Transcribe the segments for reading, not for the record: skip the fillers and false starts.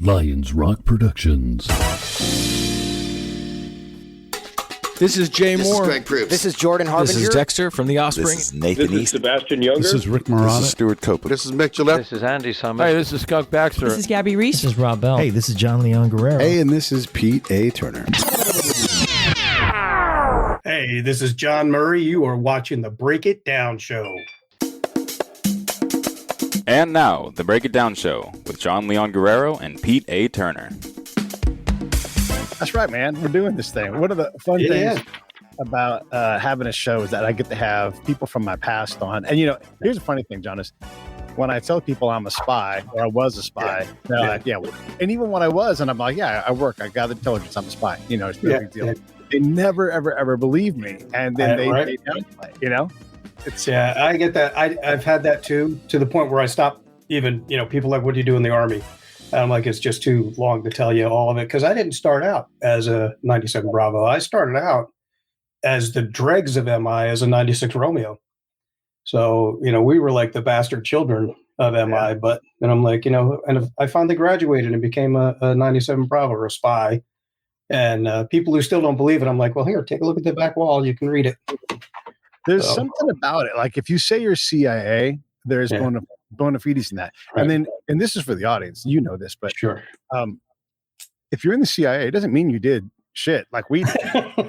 Lions Rock Productions. This is Jay This Moore. is Greg Proops. This is Jordan Harbinger. This is Dexter from The Offspring. This is Nathan This is East. Sebastian Younger. This is Rick Marotta. This is Stuart Copeland. This is Mick Gillette. This is Andy Summers. Hey, this is Skunk Baxter. This is Gabby Reese. This is Rob Bell. Hey, this is John Leon Guerrero. Hey, and this is Pete A. Turner. Hey, this is John Murray. You are watching the Break It Down Show. And now, the Break It Down Show with John Leon Guerrero and Pete A. Turner. That's right, man. We're doing this thing. One of the fun things about having a show is that I get to have people from my past on. And, you know, here's a funny thing, Jonas. When I tell people I'm a spy or I was a spy, they're like, yeah. And even when I was, and I'm like, yeah, I work. I gather intelligence. I'm a spy. You know, it's no big deal. They never, ever, ever believe me. And then they downplay, you know? I get that. I've had that too, to the point where I stopped even, you know, people like, what do you do in the Army? And I'm like, it's just too long to tell you all of it. Because I didn't start out as a 97 Bravo. I started out as the dregs of MI as a 96 Romeo. So, you know, we were like the bastard children of MI. But, and I'm like, you know, and I finally graduated and became a 97 Bravo or a spy. And people who still don't believe it, I'm like, well, here, take a look at the back wall. You can read it. There's something about it. Like if you say you're CIA, there's bona fides in that. Right. And then, and this is for the audience, you know this, but sure. If you're in the CIA, it doesn't mean you did shit like we did.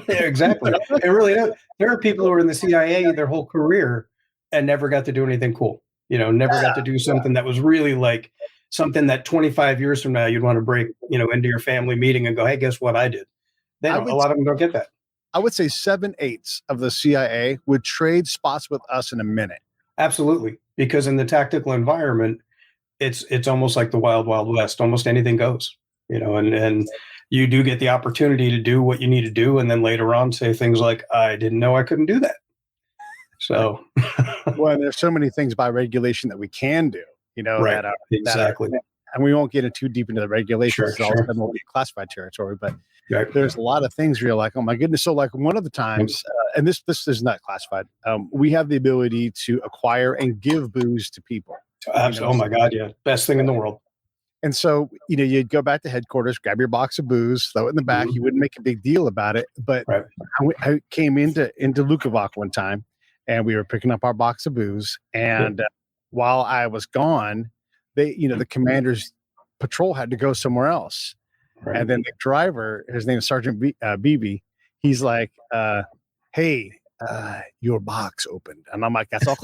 Yeah, exactly. It really does. There are people who are in the CIA their whole career and never got to do anything cool. You know, never got to do something that was really like something that 25 years from now you'd want to break, you know, into your family meeting and go, hey, guess what I did? A lot of them don't get that. I would say 7/8 of the CIA would trade spots with us in a minute. Absolutely. Because in the tactical environment, it's almost like the wild, wild west. Almost anything goes, you know, and you do get the opportunity to do what you need to do. And then later on say things like, I didn't know I couldn't do that. So. Well, there's so many things by regulation that we can do, you know. Right. Exactly. And we won't get too deep into the regulations. All of a sudden we'll be classified territory, but there's a lot of things where you're like, oh my goodness. So like one of the times, and this is not classified, we have the ability to acquire and give booze to people. Absolutely. Oh my God. Yeah. Best thing in the world. And so, you know, you'd go back to headquarters, grab your box of booze, throw it in the back. You wouldn't make a big deal about it. But I came into Lukovac one time and we were picking up our box of booze. And while I was gone, the commander's patrol had to go somewhere else. Right. And then the driver, his name is Sergeant Beebe, he's like, hey, your box opened. And I'm like, that's all.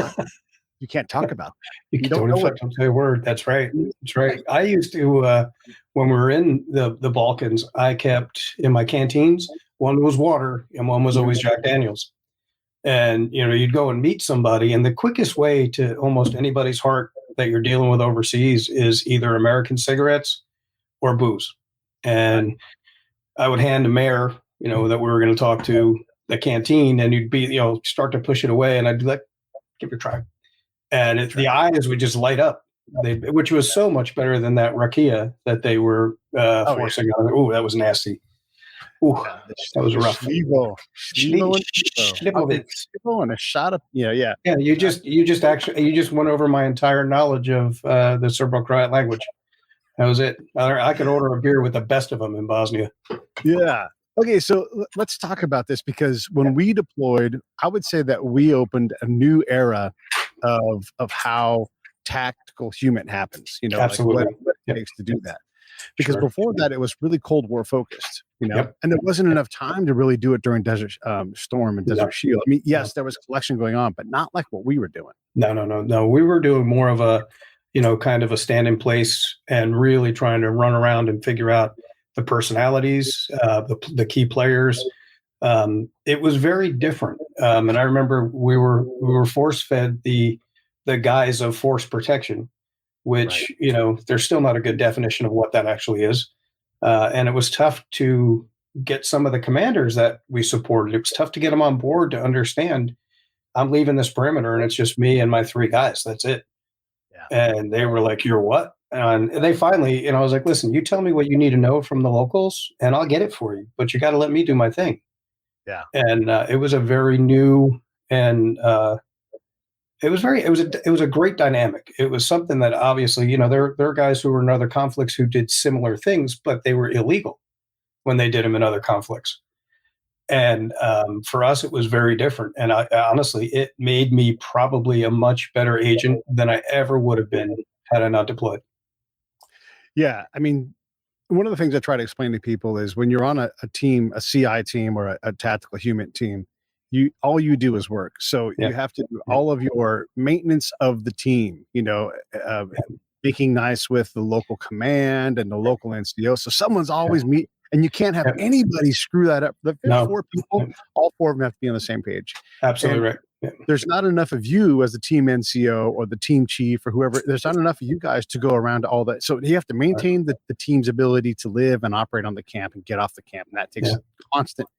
You can't talk about it. You don't say a word. That's right. That's right. I used to, when we were in the Balkans, I kept in my canteens, one was water and one was always Jack Daniels. And, you know, you'd go and meet somebody. And the quickest way to almost anybody's heart that you're dealing with overseas is either American cigarettes or booze. And I would hand a mayor, you know, that we were going to talk to the canteen, and you'd be, you know, start to push it away. And I'd be like, give it a try. And the eyes would just light up, which was so much better than that rakia that they were forcing on. Oh, that was nasty. Ooh, that was rough. And a shot of yeah. You just went over my entire knowledge of the Serbo-Croat language. That was it. I could order a beer with the best of them in Bosnia. Yeah. Okay, so let's talk about this, because when we deployed, I would say that we opened a new era of how tactical human happens. You know, absolutely. Like what it takes to do that. Because before that, it was really Cold War focused, you know, and there wasn't enough time to really do it during Desert Storm and Desert Shield. I mean, yes, there was collection going on, but not like what we were doing. No. We were doing more of a, you know, kind of a stand in place and really trying to run around and figure out the personalities, the key players. It was very different. And I remember we were force fed the guise of force protection, which, you know, there's still not a good definition of what that actually is. And it was tough to get some of the commanders that we supported. It was tough to get them on board to understand, I'm leaving this perimeter and it's just me and my 3 guys. That's it. Yeah. And they were like, you're what? And they finally, you know, I was like, listen, you tell me what you need to know from the locals and I'll get it for you, but you got to let me do my thing. Yeah. And it was a very new and it was a great dynamic. It was something that obviously, there are guys who were in other conflicts who did similar things, but they were illegal when they did them in other conflicts. And for us, it was very different. And honestly, it made me probably a much better agent than I ever would have been had I not deployed. Yeah. I mean, one of the things I try to explain to people is when you're on a team, a CI team or a tactical human team, all you do is work. So you have to do all of your maintenance of the team, making nice with the local command and the local NCO. So someone's always and you can't have anybody screw that up. The 4 people, all 4 of them have to be on the same page. Absolutely And right. Yeah. There's not enough of you as the team NCO or the team chief or whoever. There's not enough of you guys to go around to all that. So you have to maintain the team's ability to live and operate on the camp and get off the camp. And that takes constant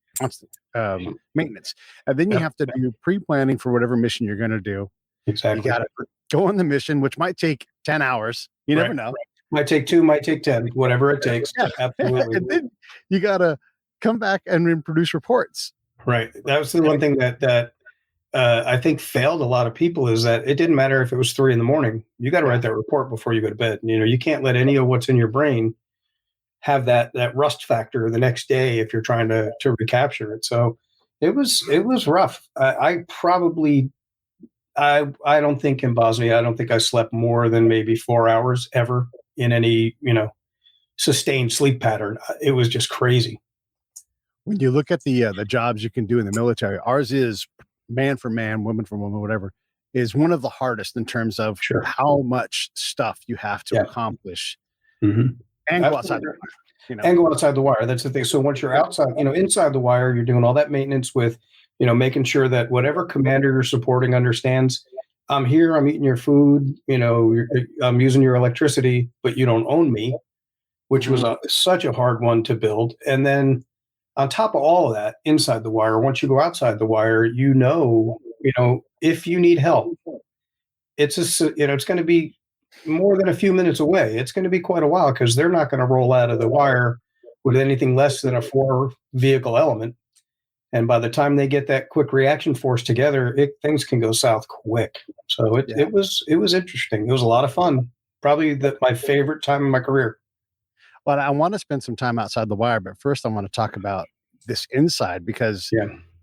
maintenance. And then you have to do pre-planning for whatever mission you're going to do. Exactly. You got to go on the mission, which might take 10 hours. You never know. Might take 2, might take 10, whatever it takes. Absolutely. And then you got to come back and then produce reports. Right. That was the one thing that I think failed a lot of people, is that it didn't matter if it was 3 a.m. You got to write that report before you go to bed. You can't let any of what's in your brain have that rust factor the next day if you're trying to recapture it. So it was rough. I don't think in Bosnia, I don't think I slept more than maybe 4 hours ever in any, sustained sleep pattern. It was just crazy. When you look at the jobs you can do in the military, ours is man for man, woman for woman, whatever, is one of the hardest in terms of how much stuff you have to accomplish. Mm-hmm. And go outside the wire. And go outside the wire. That's the thing. So once you're outside, inside the wire, you're doing all that maintenance with, making sure that whatever commander you're supporting understands, I'm here, I'm eating your food, I'm using your electricity, but you don't own me, which was such a hard one to build. And then on top of all of that, inside the wire, once you go outside the wire, if you need help, it's going to be more than a few minutes away. It's going to be quite a while, because they're not going to roll out of the wire with anything less than a 4-vehicle element. And by the time they get that quick reaction force together, things can go south quick. So it was interesting. It was a lot of fun. Probably my favorite time in my career. Well, I want to spend some time outside the wire, but first I want to talk about this inside, because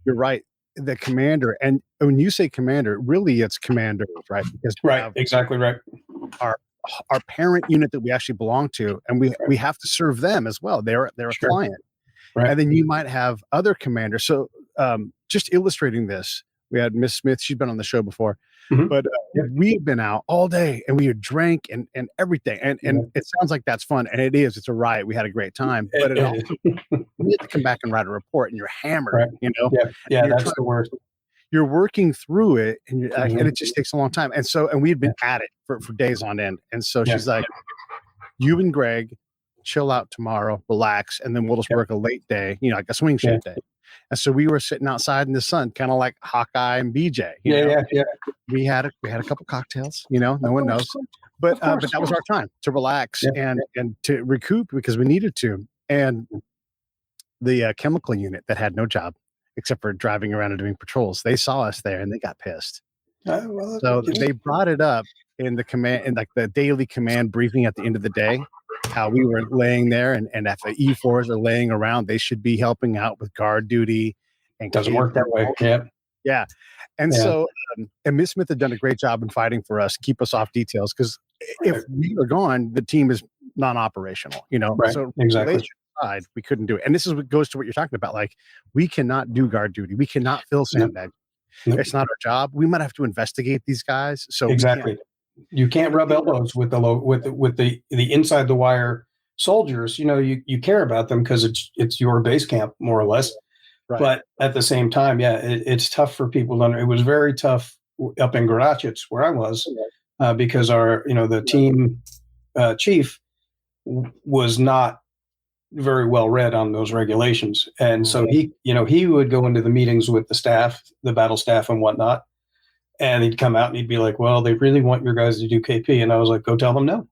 you're right. The commander, and when you say commander, really it's commanders, right? Because exactly right. Our parent unit that we actually belong to, and we have to serve them as well. They're a client. Right. And then you might have other commanders. So just illustrating this, we had Miss Smith. She's been on the show before, but we've been out all day and we had drank and everything. And it sounds like that's fun. And it is. It's a riot. We had a great time. But it also, you have to come back and write a report, and you're hammered, Yeah, that's the worst. You're working through it, and and it just takes a long time. And we had been at it for days on end. And so she's like, you and Greg chill out tomorrow, relax, and then we'll just work a late day, like a swing shift day. And so we were sitting outside in the sun, kind of like Hawkeye and BJ. We had a couple cocktails, no one knows, but that was our time to relax and to recoup, because we needed to. And the chemical unit that had no job except for driving around and doing patrols, they saw us there and they got pissed. So they brought it up in the command, in like the daily command briefing at the end of the day, how we were laying there, and if the E4s are laying around, they should be helping out with guard duty. And doesn't work that way. Yeah. And so, and Miss Smith had done a great job in fighting for us, keep us off details, because if we were gone, the team is non-operational, Right. So Exactly. Side, we couldn't do it. And this is what goes to what you're talking about. Like, we cannot do guard duty. We cannot fill sandbags. Nope. It's not our job. We might have to investigate these guys. So exactly. You can't rub elbows with the inside the wire soldiers. You care about them because it's your base camp, more or less. Right. But at the same time, it's tough for people to. It was very tough up in Gradacec, where I was, because the team chief was not very well read on those regulations, and so he would go into the meetings with the staff, the battle staff, and whatnot. And he'd come out and he'd be like, well, they really want your guys to do KP. And I was like, go tell them no.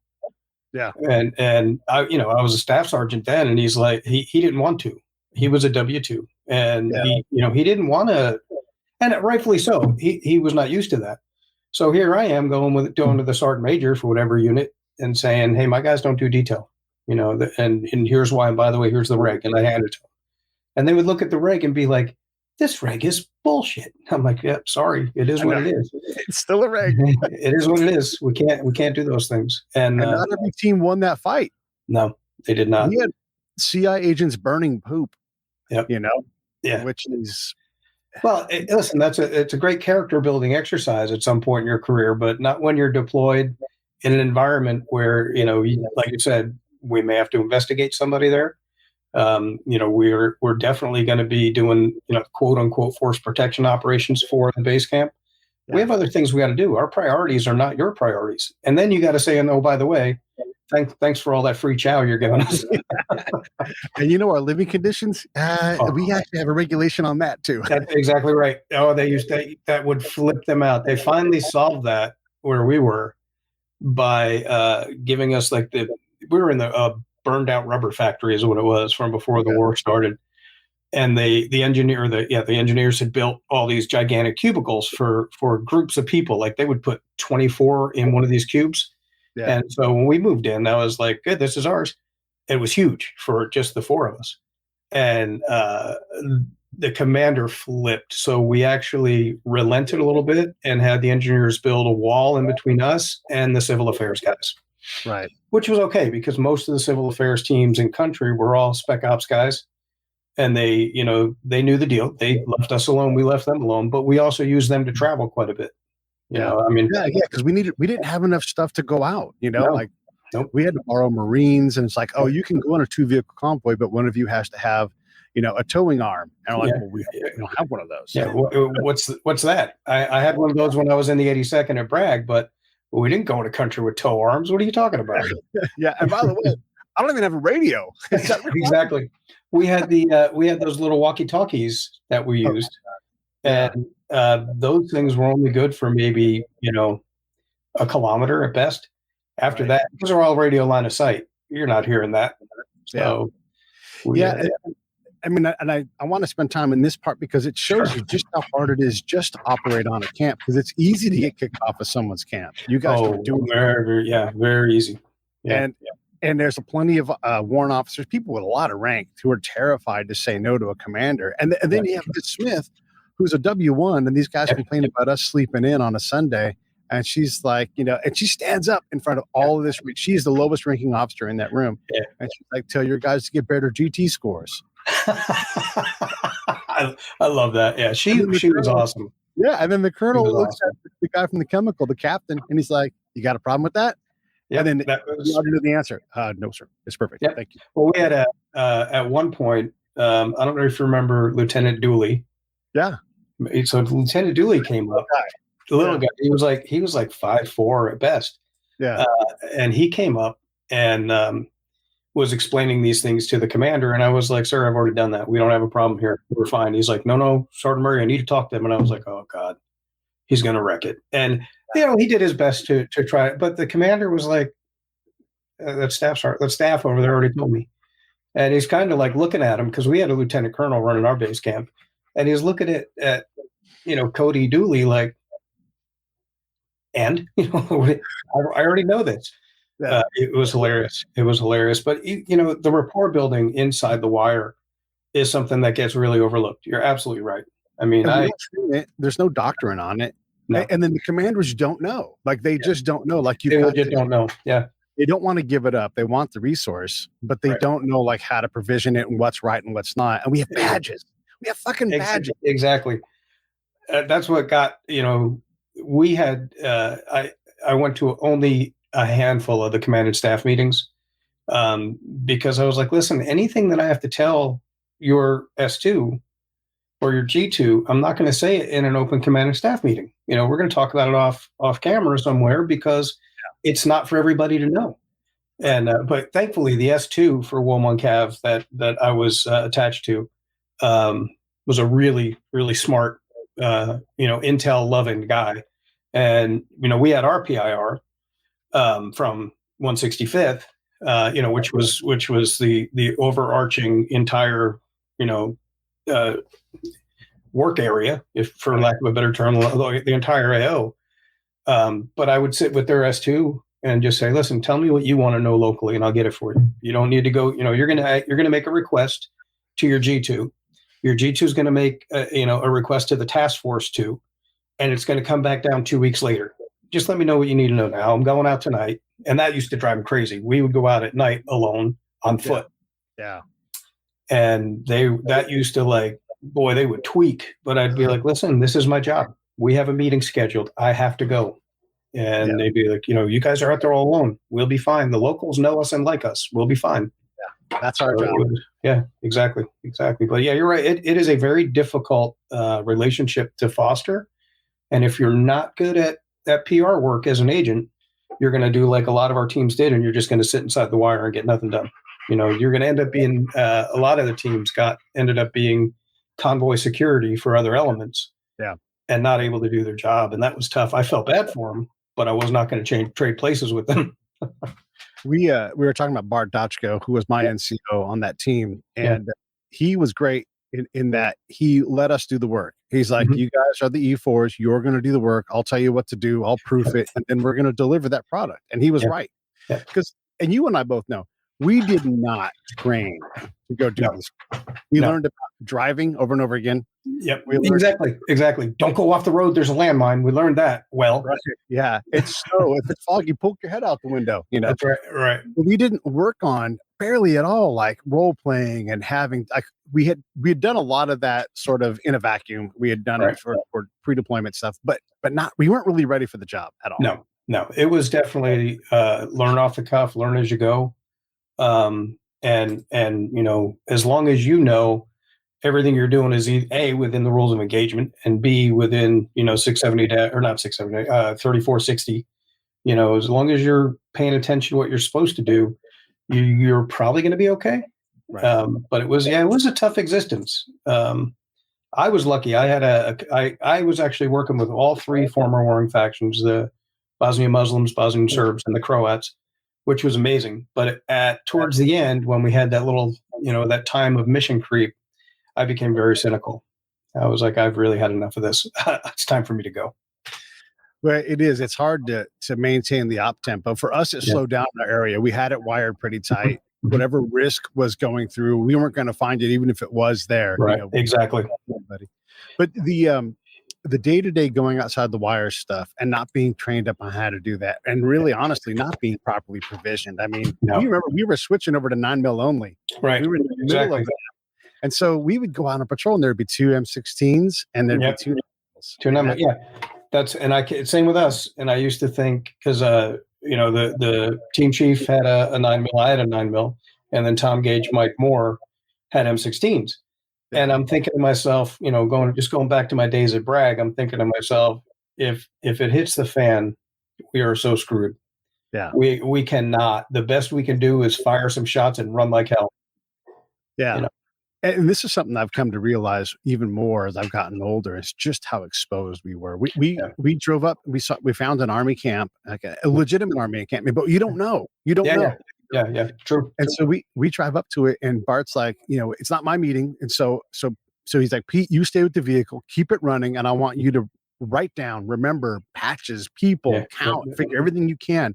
Yeah. And I was a staff sergeant then, and he's like, he didn't want to. He was a W-2, and he didn't want to, and rightfully so. He was not used to that. So here I am going to the sergeant major for whatever unit and saying, hey, my guys don't do detail, and here's why. And by the way, here's the reg. And I hand it to them. And they would look at the reg and be like, this reg is bullshit. I'm like, yeah, sorry. It is what it is. It's still a reg. It is what it is. We can't do those things. And not every team won that fight. No, they did not. We had CI agents burning poop. Yep. Which is, well, listen, it's a great character building exercise at some point in your career, but not when you're deployed in an environment where, like you said, we may have to investigate somebody there. We're definitely going to be doing, quote unquote, force protection operations for the base camp. Yeah. We have other things we got to do. Our priorities are not your priorities. And then you got to say, oh, by the way, thanks for all that free chow you're giving us. And our living conditions, we actually have a regulation on that too. That's exactly right. Oh, that would flip them out. They finally solved that where we were by giving us we were in the burned out rubber factory is what it was from before the war started. And the engineers had built all these gigantic cubicles for groups of people. Like they would put 24 in one of these cubes. Yeah. And so when we moved in, I was like, good, this is ours. It was huge for just the four of us. And the commander flipped. So we actually relented a little bit and had the engineers build a wall in between us and the civil affairs guys. Right. Which was okay because most of the civil affairs teams in country were all spec ops guys. And they knew the deal. They left us alone. We left them alone. But we also used them to travel quite a bit. Because we didn't have enough stuff to go out. Nope. We had to borrow Marines, and it's like, oh, you can go on a 2-vehicle convoy, but one of you has to have, a towing arm. And I'm like, well, we don't have one of those. Yeah. What's that? I had one of those when I was in the 82nd at Bragg, but we didn't go into country with tow arms. What are you talking about? Yeah. And by the way, I don't even have a radio. Exactly. We had those little walkie-talkies that we used, and those things were only good for maybe a kilometer at best. After that, because they're all radio line of sight, you're not hearing that. So I mean, and I want to spend time in this part because it shows you just how hard it is just to operate on a camp, because it's easy to get kicked off of someone's camp. You guys are doing very easy. Yeah. And there's plenty of warrant officers, people with a lot of rank, who are terrified to say no to a commander. And then you have this Smith, who's a W1, and these guys complain about us sleeping in on a Sunday. And she's like, and she stands up in front of all of this. She's the lowest ranking officer in that room. Yeah. And she's like, tell your guys to get better GT scores. I love that. Yeah, she was awesome. Yeah, and then the colonel looks at the guy from the chemical, the captain, and he's like, you got a problem with that? Yeah, and then you already know the answer. No, sir. It's perfect. Yep. Thank you. Well, we had at one point, I don't know if you remember Lieutenant Dooley. Yeah. So Lieutenant Dooley came up. The little guy. He was like 5'4" at best. Yeah. And he came up and was explaining these things to the commander. And I was like, sir, I've already done that. We don't have a problem here. We're fine. He's like, no, Sergeant Murray, I need to talk to him. And I was like, oh God, he's going to wreck it. And, he did his best to try it. But the commander was like, that staff over there already told me. And he's kind of like looking at him, because we had a lieutenant colonel running our base camp. And he's looking at Cody Dooley like, and, I already know this. Yeah. It was hilarious. But, the rapport building inside the wire is something that gets really overlooked. You're absolutely right. I mean, there's no doctrine on it. No. And then the commanders don't know. Like, they just don't know. Like, they legit don't know. Yeah. They don't want to give it up. They want the resource, but they don't know, like, how to provision it and what's right and what's not. And we have badges. We have fucking badges. Exactly. That's what got, we had, I went to only a handful of the command and staff meetings because I was like, listen, anything that I have to tell your S2 or your G2, I'm not going to say it in an open command and staff meeting. We're going to talk about it off camera somewhere, because it's not for everybody to know. And but thankfully, the S2 for Woman Cav that I was attached to was a really, really smart, intel loving guy. And we had our PIR from 165th, which was the overarching entire work area, if for lack of a better term, the entire AO. But I would sit with their S2 and just say, listen, tell me what you want to know locally and I'll get it for you. You don't need to go, you're going to make a request to your G2. Your G2 is going to make a request to the task force 2, and it's going to come back down 2 weeks later. Just let me know what you need to know now. I'm going out tonight. And that used to drive me crazy. We would go out at night alone on foot. Yeah. And that used to they would tweak, but I'd be like, listen, this is my job. We have a meeting scheduled. I have to go. And they'd be like, you guys are out there all alone. We'll be fine. The locals know us and like us. We'll be fine. Yeah. That's our job. Yeah, exactly. But yeah, you're right. It is a very difficult relationship to foster. And if you're not good at that PR work as an agent, you're going to do like a lot of our teams did, and you're just going to sit inside the wire and get nothing done. You're going to end up being a lot of the teams ended up being convoy security for other elements. Yeah. And not able to do their job. And that was tough. I felt bad for them, but I was not going to trade places with them. We were talking about Bart Dotchko, who was my NCO on that team, and he was great in that he let us do the work. He's like, you guys are the E4s. You're going to do the work. I'll tell you what to do. I'll proof it, and then we're going to deliver that product. And he was right. Because, and you and I both know, we did not train to go do this. We learned about driving over and over again. Yep. Exactly. Don't go off the road. There's a landmine. We learned that. Well, right. Yeah. It's snow. If it's foggy, poke your head out the window. That's right. Right. But we didn't work on barely at all, like role playing and having we had done a lot of that sort of in a vacuum. We had done it for pre-deployment stuff, but we weren't really ready for the job at all. No. It was definitely learn off the cuff, learn as you go. And as long as everything you're doing is A, within the rules of engagement, and B, within 3460, as long as you're paying attention to what you're supposed to do, you're probably going to be okay. Right. But it was a tough existence. I was lucky. I was actually working with all 3 former warring factions, the Bosnian Muslims, Bosnian Serbs, and the Croats, which was amazing. But towards the end, when we had that little, that time of mission creep, I became very cynical. I was like, I've really had enough of this. It's time for me to go. Well, it is. It's hard to maintain the op tempo. For us, it slowed down in our area. We had it wired pretty tight. Whatever risk was going through, we weren't going to find it, even if it was there. Right. Exactly. But the day-to-day going outside the wire stuff and not being trained up on how to do that, and really, honestly, not being properly provisioned. I mean, you remember we were switching over to 9mm only. Right. We were in the middle of that. And so we would go out on patrol, and there'd be 2 M16s, and there'd be 2 9mm. Yeah, same with us. And I used to think, because the team chief had a 9mm, I had a 9mm, and then Tom Gage, Mike Moore had M16s. And I'm thinking to myself, going back to my days at Bragg, I'm thinking to myself, if it hits the fan, we are so screwed. Yeah, we cannot. The best we can do is fire some shots and run like hell. Yeah. And this is something I've come to realize even more as I've gotten older. It's just how exposed we were. We drove up. We found an army camp, like a legitimate army camp, but you don't know. You don't know. Yeah, true. And so we drive up to it, and Bart's like, it's not my meeting, and so he's like, Pete, you stay with the vehicle, keep it running, and I want you to write down, remember patches, people, count, figure everything you can.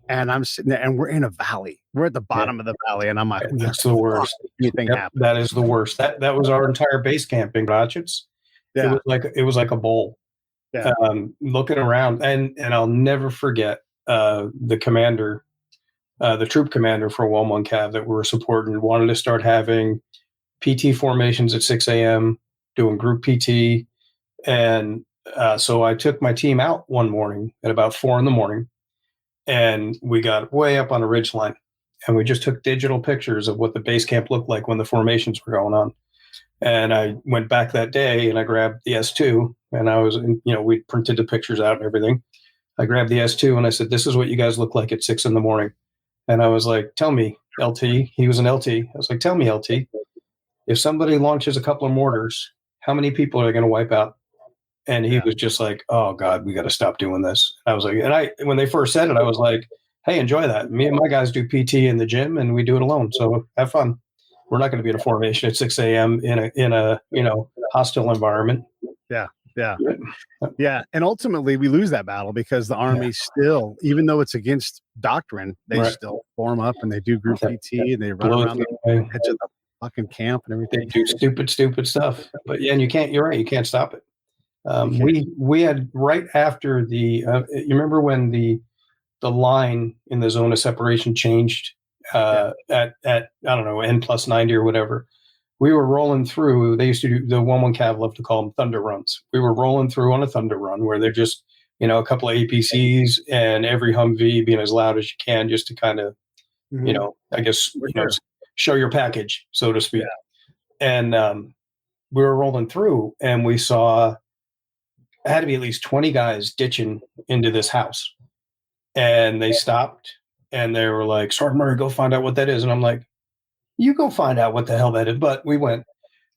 And I'm sitting there, and we're in a valley. We're at the bottom of the valley, and I'm like, "That's the worst. That is the worst." That was our entire base camp in Gratchitz. Yeah, it was like a bowl. Yeah. Looking around, and I'll never forget the commander, the troop commander for 1-1 Cav that we were supporting wanted to start having PT formations at 6 a.m. doing group PT, and so I took my team out one morning at about 4 a.m. And we got way up on a ridge line, and we just took digital pictures of what the base camp looked like when the formations were going on. And I went back that day, and I grabbed the S2, and we printed the pictures out and everything. I grabbed the S2, and I said, "This is what you guys look like at 6 a.m. And I was like, "Tell me, LT." He was an LT. I was like, "Tell me, LT, if somebody launches a couple of mortars, how many people are they going to wipe out?" And he was just like, "Oh God, we got to stop doing this." I was like, when they first said it, I was like, "Hey, enjoy that. Me and my guys do PT in the gym, and we do it alone. So have fun. We're not going to be in a formation at 6 a.m. in a hostile environment." Yeah. Yeah. Yeah. And ultimately we lose that battle because the Army still, even though it's against doctrine, they still form up and they do group PT and they run around the edge of the fucking camp and everything. They do stupid stuff. But yeah, and you're right, you can't stop it. We had right after the you remember when the line in the zone of separation changed at I don't know, N+90 or whatever. We were rolling through. They used to do the 1-1 Cav love to call them thunder runs. We were rolling through on a thunder run where they're just, a couple of APCs and every Humvee being as loud as you can just to kind of, I guess, show your package, so to speak. Yeah. And we were rolling through and we saw it had to be at least 20 guys ditching into this house. And they stopped and they were like, Sergeant Murray, go find out what that is. And I'm like, you go find out what the hell that is. But we went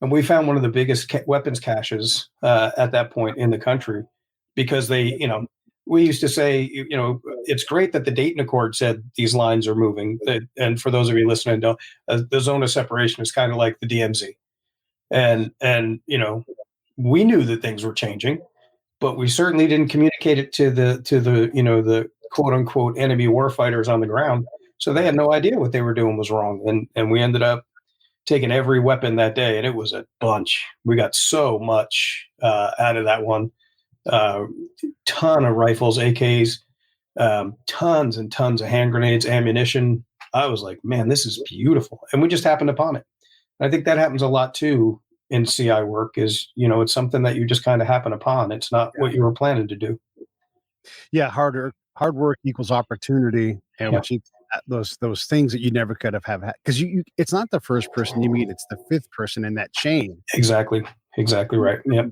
and we found one of the biggest weapons caches at that point in the country because they, we used to say, it's great that the Dayton Accord said these lines are moving. And for those of you listening, the zone of separation is kind of like the DMZ. And we knew that things were changing, but we certainly didn't communicate it to the quote unquote enemy warfighters on the ground. So they had no idea what they were doing was wrong. And we ended up taking every weapon that day, and it was a bunch. We got so much out of that one. Ton of rifles, AKs, tons and tons of hand grenades, ammunition. I was like, man, this is beautiful. And we just happened upon it. And I think that happens a lot too in CI work is, it's something that you just kind of happen upon. It's not what you were planning to do. Yeah. Hard work equals opportunity. And which those things that you never could have had because you it's not the first person you meet, it's the fifth person in that chain. Exactly right. Yep.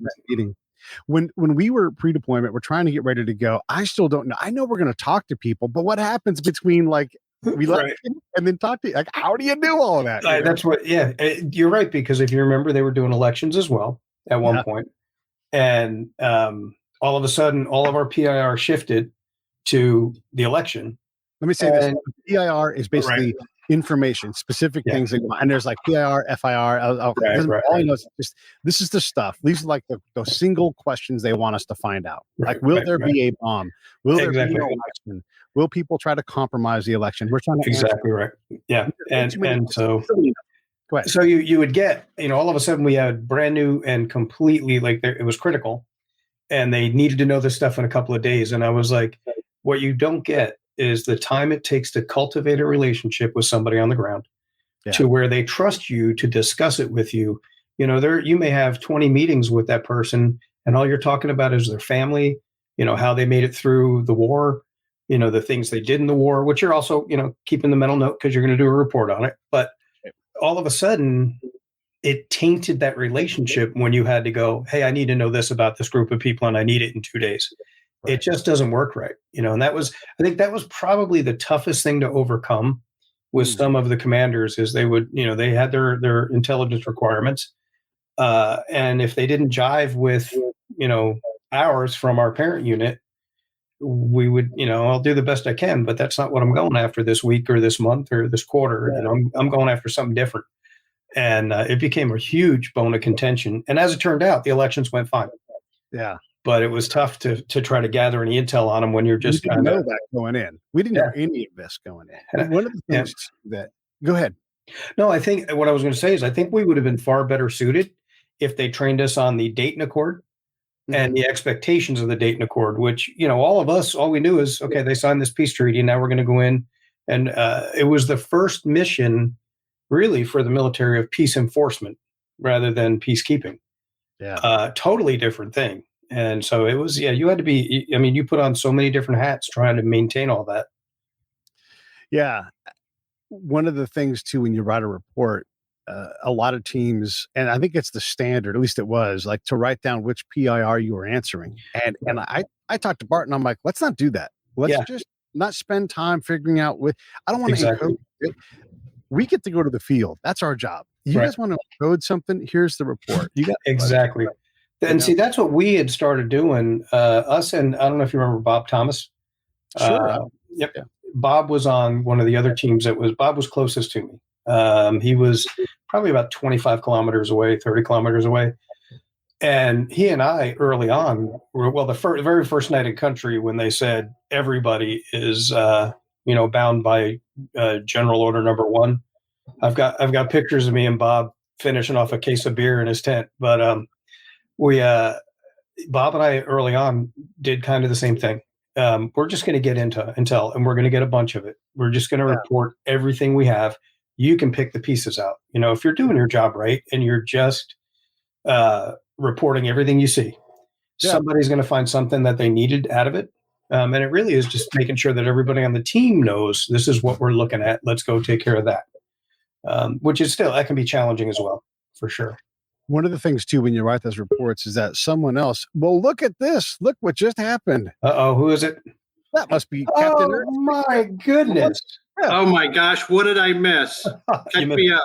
When we were pre-deployment, we're trying to get ready to go. I still don't know. I know we're going to talk to people, but what happens between like we let and then talk to you? Like, how do you do all of that? That's what. Yeah, you're right because if you remember, they were doing elections as well at one point, and all of a sudden, all of our PIR shifted to the election. Let me say this. PIR is basically information, specific things. And there's like PIR, FIR. All you know is just, this is the stuff. These are like those single questions they want us to find out. Like, will there be a bomb? Will there be an election? Will people try to compromise the election? We're trying to Exactly right. Yeah. And so, go ahead. So you would get, all of a sudden we had brand new and completely it was critical and they needed to know this stuff in a couple of days. And I was like, what you don't get is the time it takes to cultivate a relationship with somebody on the ground to where they trust you to discuss it with you. You may have 20 meetings with that person and all you're talking about is their family, how they made it through the war, the things they did in the war, which you're also, keeping the mental note because you're going to do a report on it. But all of a sudden it tainted that relationship when you had to go, hey, I need to know this about this group of people and I need it in 2 days. It just doesn't work right. And I think that was probably the toughest thing to overcome with some of the commanders is they would, they had their intelligence requirements. And if they didn't jive with, ours from our parent unit, we would, I'll do the best I can, but that's not what I'm going after this week or this month or this quarter. I'm going after something different. And it became a huge bone of contention. And as it turned out, the elections went fine. Yeah. But it was tough to try to gather any intel on them when you're just kind of know that going in. We didn't know any of this going in. And one of the things that go ahead. No, I think what I was going to say is I think we would have been far better suited if they trained us on the Dayton Accord and the expectations of the Dayton Accord, which, all of us, all we knew is, okay, they signed this peace treaty and now we're going to go in. And it was the first mission really for the military of peace enforcement rather than peacekeeping. Yeah. Totally different thing. And so it was, you had to be, you put on so many different hats trying to maintain all that. Yeah. One of the things too, when you write a report, a lot of teams, and I think it's the standard, at least it was, like to write down which PIR you were answering. And I talked to Bart and I'm like, let's not do that. Let's just not spend time figuring out I don't want to encode it. We get to go to the field. That's our job. You guys want to encode something? Here's the report. You got exactly. And see, that's what we had started doing. Us and I don't know if you remember Bob Thomas. Sure. Yep. Yeah. Bob was on one of the other teams. Bob was closest to me. He was probably about 25 kilometers away, 30 kilometers away. And he and I early on were, well, the very first night in country when they said everybody is, bound by General Order Number 1. I've got pictures of me and Bob finishing off a case of beer in his tent. But Bob and I early on did kind of the same thing. We're just going to get into intel, and we're going to get a bunch of it. We're just going to report everything we have. You can pick the pieces out. If you're doing your job right and you're just reporting everything you see, somebody's going to find something that they needed out of it. And it really is just making sure that everybody on the team knows this is what we're looking at. Let's go take care of that. Which is that can be challenging as well, for sure. One of the things too, when you write those reports, is that someone else, well, look at this. Look what just happened. Who is it? That must be Captain Earth. My goodness. Oh my gosh, what did I miss? Catch me up.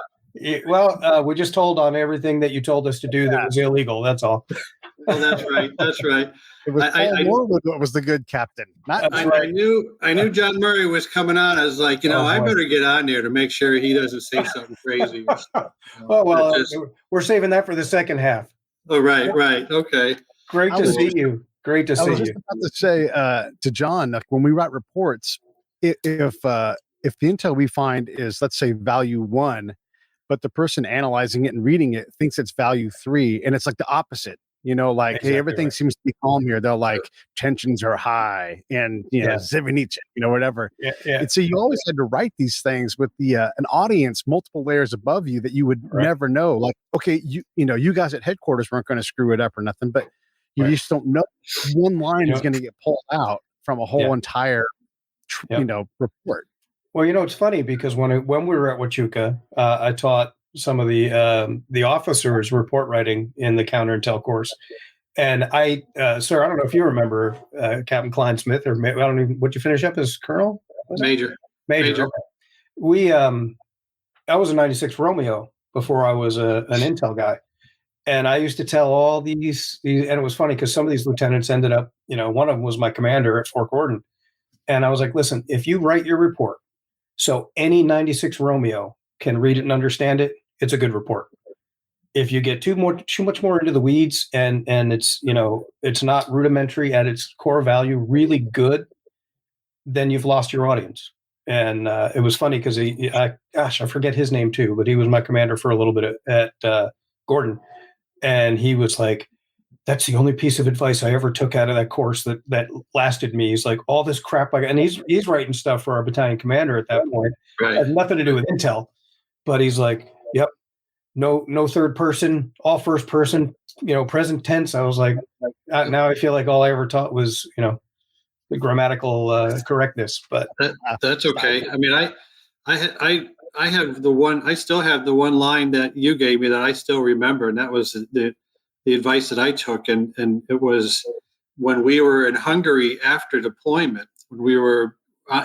Well, we just told on everything that you told us to do that was illegal. That's all. Oh, that's right. That's right. It was Paul Morwood that was the good captain. I knew John Murray was coming on. I was like, I better get on there to make sure he doesn't say something crazy. We're saving that for the second half. Oh, right. Okay. Great to see you. Great to see you. I was just about to say to John, like, when we write reports, if the intel we find is, let's say, value 1, but the person analyzing it and reading it thinks it's value 3, and it's like the opposite. Exactly, hey, everything seems to be calm here. They're like, tensions are high, and Zivanic, whatever. Yeah. And so you always had to write these things with an audience multiple layers above you that you would never know. Like, okay, you guys at headquarters weren't going to screw it up or nothing, but you just don't know. One line is going to get pulled out from a whole entire, report. Well, it's funny because when we were at Huachuca, I taught some of the officers report writing in the counterintel course. And sir, I don't know if you remember Captain Klein Smith, or I don't even, would you finish up as Colonel? Major. Okay. I was a 96 Romeo before I was an intel guy. And I used to tell all these, and it was funny because some of these lieutenants ended up, one of them was my commander at Fort Gordon. And I was like, listen, if you write your report so any 96 Romeo can read it and understand it, it's a good report. If you get too much more into the weeds and it's it's not rudimentary at its core value, really good, then you've lost your audience. And it was funny because I forget his name too, but he was my commander for a little bit at Gordon, and he was like, "That's the only piece of advice I ever took out of that course that lasted me." He's like, all this crap and he's writing stuff for our battalion commander at that point. Right. It had nothing to do with intel. But he's like, yep, no third person, all first person, present tense. I was like, now I feel like all I ever taught was, the grammatical correctness. But that's okay. I mean, I have the one. I still have the one line that you gave me that I still remember, and that was the advice that I took, and it was when we were in Hungary after deployment, when we were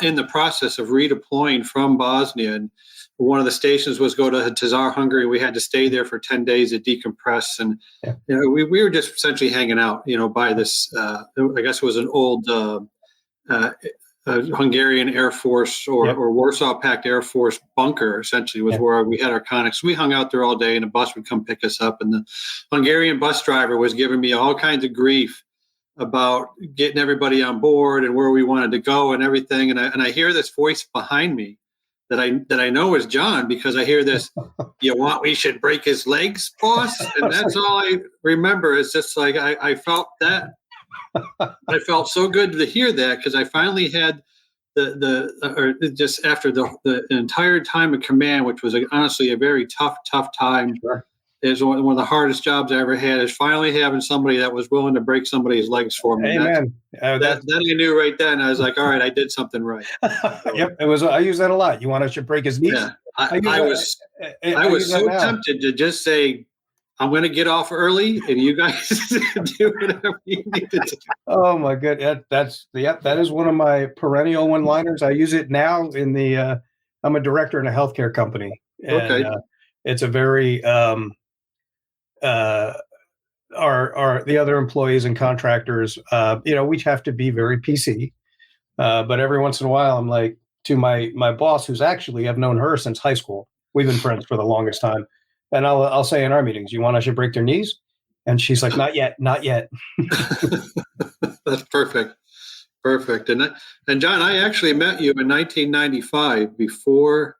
in the process of redeploying from Bosnia, and one of the stations was go to Tazar, Hungary. We had to stay there for 10 days to decompress. And we were just essentially hanging out, by this, I guess it was an old Hungarian Air Force or Warsaw Pact Air Force bunker, essentially, was where we had our conics. We hung out there all day, and a bus would come pick us up. And the Hungarian bus driver was giving me all kinds of grief about getting everybody on board and where we wanted to go and everything. And I hear this voice behind me that I know is John, because I hear this, we should break his legs, boss? And that's all I remember. It's just like, I felt that. I felt so good to hear that, because I finally had just after the entire time of command, which was honestly a very tough time. Sure. Is one of the hardest jobs I ever had, is finally having somebody that was willing to break somebody's legs for me. Amen. That I knew right then. I was like, all right, I did something right. Yep, it was. I use that a lot. You want to break his knees? Yeah, I was so tempted to just say, I'm going to get off early, and you guys do whatever you need to do. Oh my good, that is one of my perennial one-liners. I use it now in the. I'm a director in a healthcare company. And, okay. It's a very the other employees and contractors, we have to be very PC. But every once in a while, I'm like, to my boss, who's actually, I've known her since high school. We've been friends for the longest time. And I'll say in our meetings, I should break their knees? And she's like, not yet, not yet. That's perfect. Perfect. And John, I actually met you in 1995 before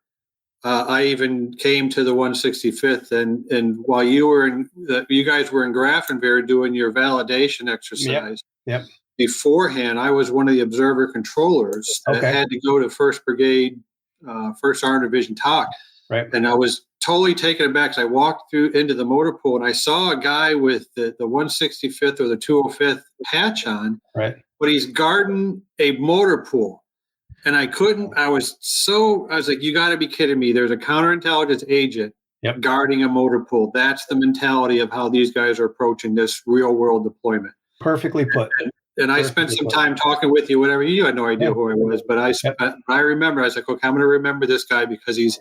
I even came to the 165th. And while you guys were in Grafenwehr doing your validation exercise. Yep. Beforehand, I was one of the observer controllers that had to go to 1st Brigade, 1st Armored Division TOC. Right. And I was totally taken aback. I walked through into the motor pool and I saw a guy with the 165th or the 205th patch on, right, but he's guarding a motor pool. And I was like, you got to be kidding me. There's a counterintelligence agent guarding a motor pool. That's the mentality of how these guys are approaching this real world deployment. Perfectly put. And I spent some time talking with you, whatever. You had no idea who I was, but I remember. I was like, okay, I'm going to remember this guy because he's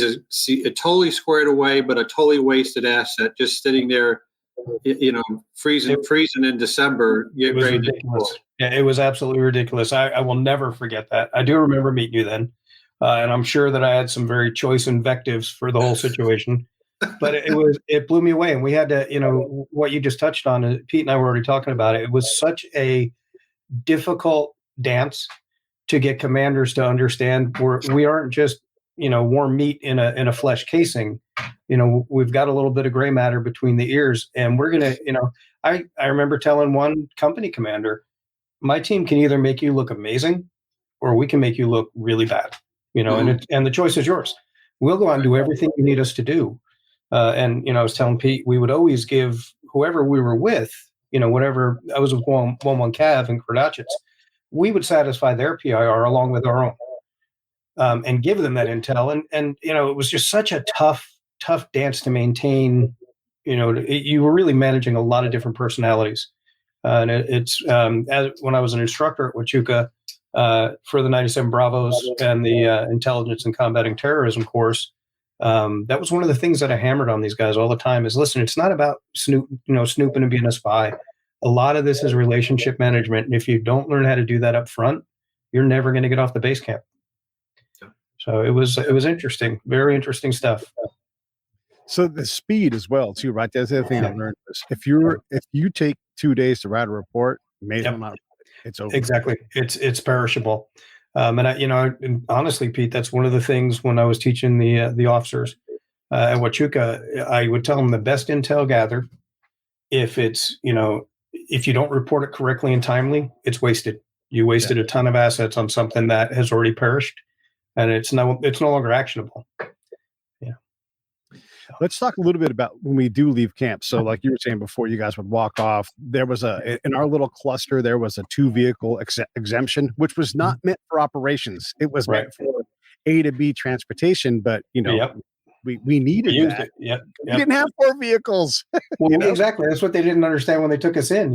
a totally squared away, but a totally wasted asset, just sitting there, freezing in December. Get ready to deploy. Yeah, it was absolutely ridiculous. I will never forget that. I do remember meeting you then, and I'm sure that I had some very choice invectives for the whole situation. But it blew me away, and we had to, what you just touched on. Pete and I were already talking about it. It was such a difficult dance to get commanders to understand we aren't just warm meat in a flesh casing. We've got a little bit of gray matter between the ears, and we're gonna. I remember telling one company commander, my team can either make you look amazing, or we can make you look really bad. And the choice is yours. We'll go out and do everything you need us to do. And I was telling Pete, we would always give whoever we were with, whatever. I was with 1-1 Cav in Kardachits, we would satisfy their PIR along with our own, and give them that intel. And it was just such a tough dance to maintain. You were really managing a lot of different personalities, and it's when I was an instructor at Huachuca for the 97 Bravos and the Intelligence and Combating Terrorism course. That was one of the things that I hammered on these guys all the time is, listen, it's not about snooping and being a spy. A lot of this is relationship management. And if you don't learn how to do that up front, you're never going to get off the base camp. So it was interesting, very interesting stuff. So the speed as well too, right? That's the other thing I learned is if you take 2 days to write a report, it's over. Exactly. It's perishable. And honestly, Pete, that's one of the things when I was teaching the officers at Huachuca, I would tell them the best intel gathered. If if you don't report it correctly and timely, it's wasted. You wasted a ton of assets on something that has already perished, and it's no longer actionable. Yeah. Let's talk a little bit about when we do leave camp. So like you were saying before, you guys would walk off. There was in our little cluster, there was a 2-vehicle exemption, which was not meant for operations. It was meant for A to B transportation, but we needed that. Yep. We didn't have 4 vehicles. Well, exactly. That's what they didn't understand when they took us in.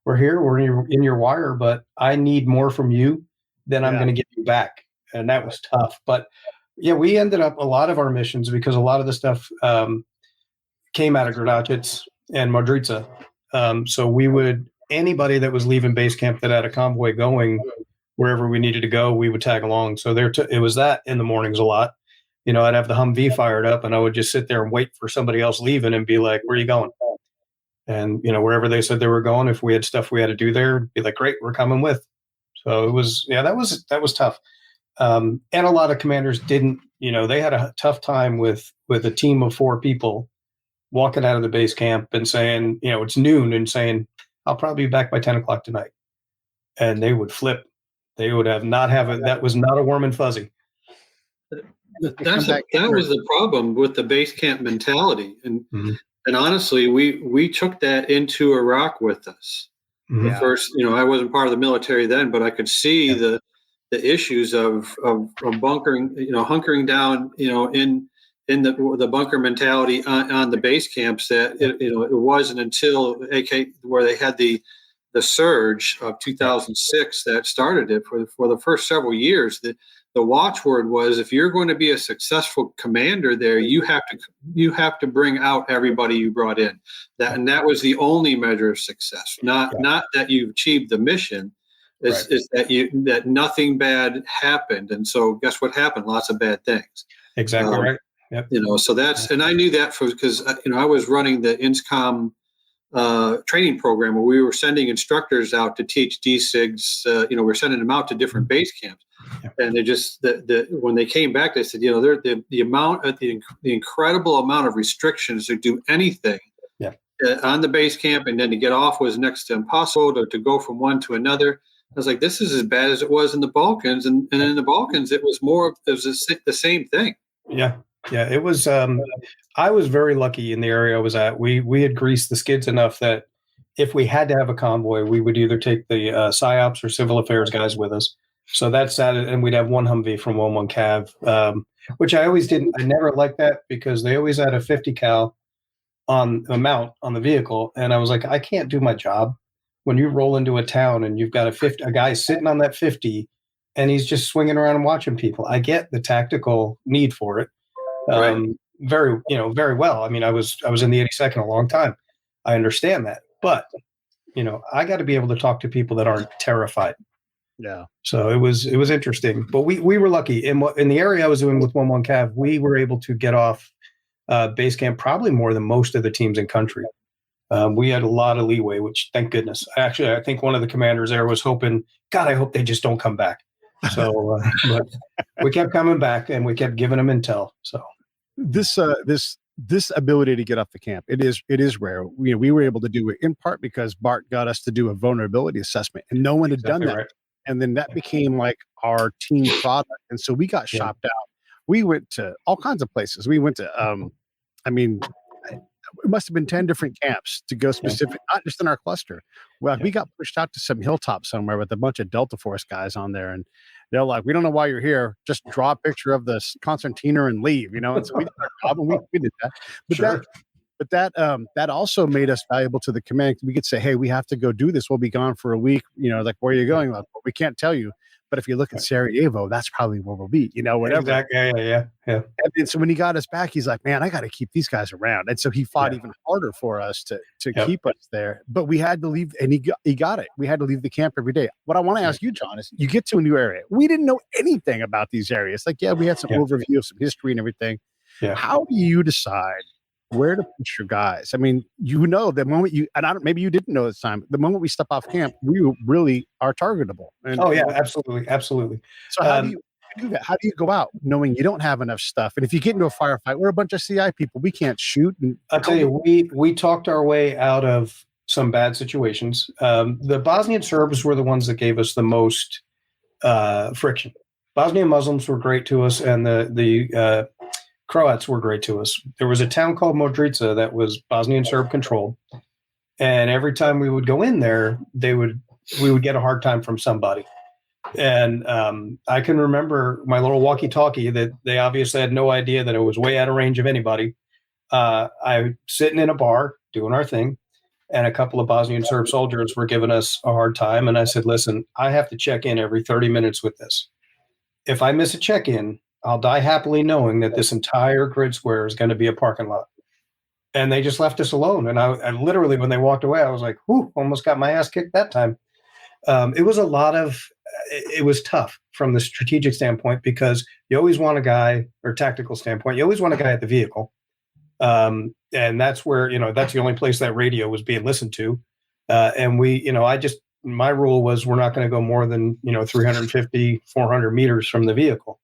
We're here, we're in your wire, but I need more from you than I'm going to give you back. And that was tough. But yeah, we ended up a lot of our missions because a lot of the stuff came out of Gradachits and Modrica. So anybody that was leaving base camp that had a convoy going wherever we needed to go, we would tag along. So it was that in the mornings a lot. I'd have the Humvee fired up and I would just sit there and wait for somebody else leaving and be like, where are you going? And, wherever they said they were going, if we had stuff we had to do there, be like, great, we're coming with. So it was, that was tough. And a lot of commanders didn't, they had a tough time with a team of 4 people walking out of the base camp and saying, it's noon and saying, I'll probably be back by 10 o'clock tonight. And they would flip. They would not have it. That was not a warm and fuzzy. That was the problem with the base camp mentality. And honestly, we took that into Iraq with us. Mm-hmm. First, I wasn't part of the military then, but I could see the issues of bunkering, hunkering down, in the bunker mentality on the base camps. That it wasn't until where they had the surge of 2006 that started it. For the first several years, the watchword was, if you're going to be a successful commander there, you have to bring out everybody you brought in. That was the only measure of success. Not that you achieved the mission. Is that nothing bad happened, and so guess what happened? Lots of bad things. Exactly right. Yep. So that's, and I knew that because I was running the INSCOM training program where we were sending instructors out to teach DSIGs. We're sending them out to different base camps, and they just when they came back, they said, the amount of the incredible amount of restrictions to do anything on the base camp, and then to get off was next to impossible. To go from one to another, I was like, this is as bad as it was in the Balkans, and in the Balkans, it was the same thing. Yeah. Yeah, it was. I was very lucky in the area I was at. We had greased the skids enough that if we had to have a convoy, we would either take the PSYOPs or civil affairs guys with us. So that's that, and we'd have one Humvee from 11 Cav, which I always didn't. I never liked that because they always had a 50 cal on the mount on the vehicle, and I was like, I can't do my job when you roll into a town and you've got a guy sitting on that 50, and he's just swinging around and watching people. I get the tactical need for it. Very well. I mean, I was in the 82nd a long time. I understand that, but I got to be able to talk to people that aren't terrified. Yeah. So it was interesting, but we were lucky in the area I was doing with 11 Cav. We were able to get off base camp probably more than most of the teams in country. We had a lot of leeway, which thank goodness. Actually, I think one of the commanders there was hoping, God, I hope they just don't come back. So, but we kept coming back and we kept giving them intel. So this ability to get off the camp, it is rare. We were able to do it in part because Bart got us to do a vulnerability assessment, and no one had done that. Right. And then that became like our team product, and so we got shopped out. We went to all kinds of places. We went to, it must have been 10 different camps to go specific, not just in our cluster. Well, we got pushed out to some hilltop somewhere with a bunch of Delta Force guys on there, and they're like, "We don't know why you're here. Just draw a picture of the concertina and leave." And so we did our job, and we did that. But that also made us valuable to the command. We could say, "Hey, we have to go do this. We'll be gone for a week. Like, where are you going?" Like, well, we can't tell you. But if you look at Sarajevo, that's probably where we'll be, whatever. Exactly. Yeah. And so when he got us back, he's like, man, I got to keep these guys around. And so he fought even harder for us to keep us there. But we had to leave, and he got it. We had to leave the camp every day. What I want to ask you, John, is you get to a new area. We didn't know anything about these areas. Like, we had some overview of some history and everything. Yeah. How do you decide where to put your guys? I mean, the moment maybe you didn't know this time, the moment we step off camp, we really are targetable. And, absolutely. So how do you do that? How do you go out knowing you don't have enough stuff? And if you get into a firefight, we're a bunch of CI people. We can't shoot. I'll tell you, we talked our way out of some bad situations. The Bosnian Serbs were the ones that gave us the most friction. Bosnian Muslims were great to us, and the Croats were great to us. There was a town called Modrica that was Bosnian Serb controlled, and every time we would go in there, we would get a hard time from somebody. And I can remember my little walkie-talkie that they obviously had no idea that it was way out of range of anybody. I sitting in a bar doing our thing, and a couple of Bosnian Serb soldiers were giving us a hard time. And I said, listen, I have to check in every 30 minutes with this. If I miss a check-in, I'll die happily knowing that this entire grid square is going to be a parking lot. And they just left us alone. And I literally, when they walked away, I was like, whew, almost got my ass kicked that time. It was tough from the strategic standpoint because you always want a guy, or tactical standpoint, you always want a guy at the vehicle. And that's where, that's the only place that radio was being listened to. And my rule was we're not going to go more than, 350, 400 meters from the vehicle.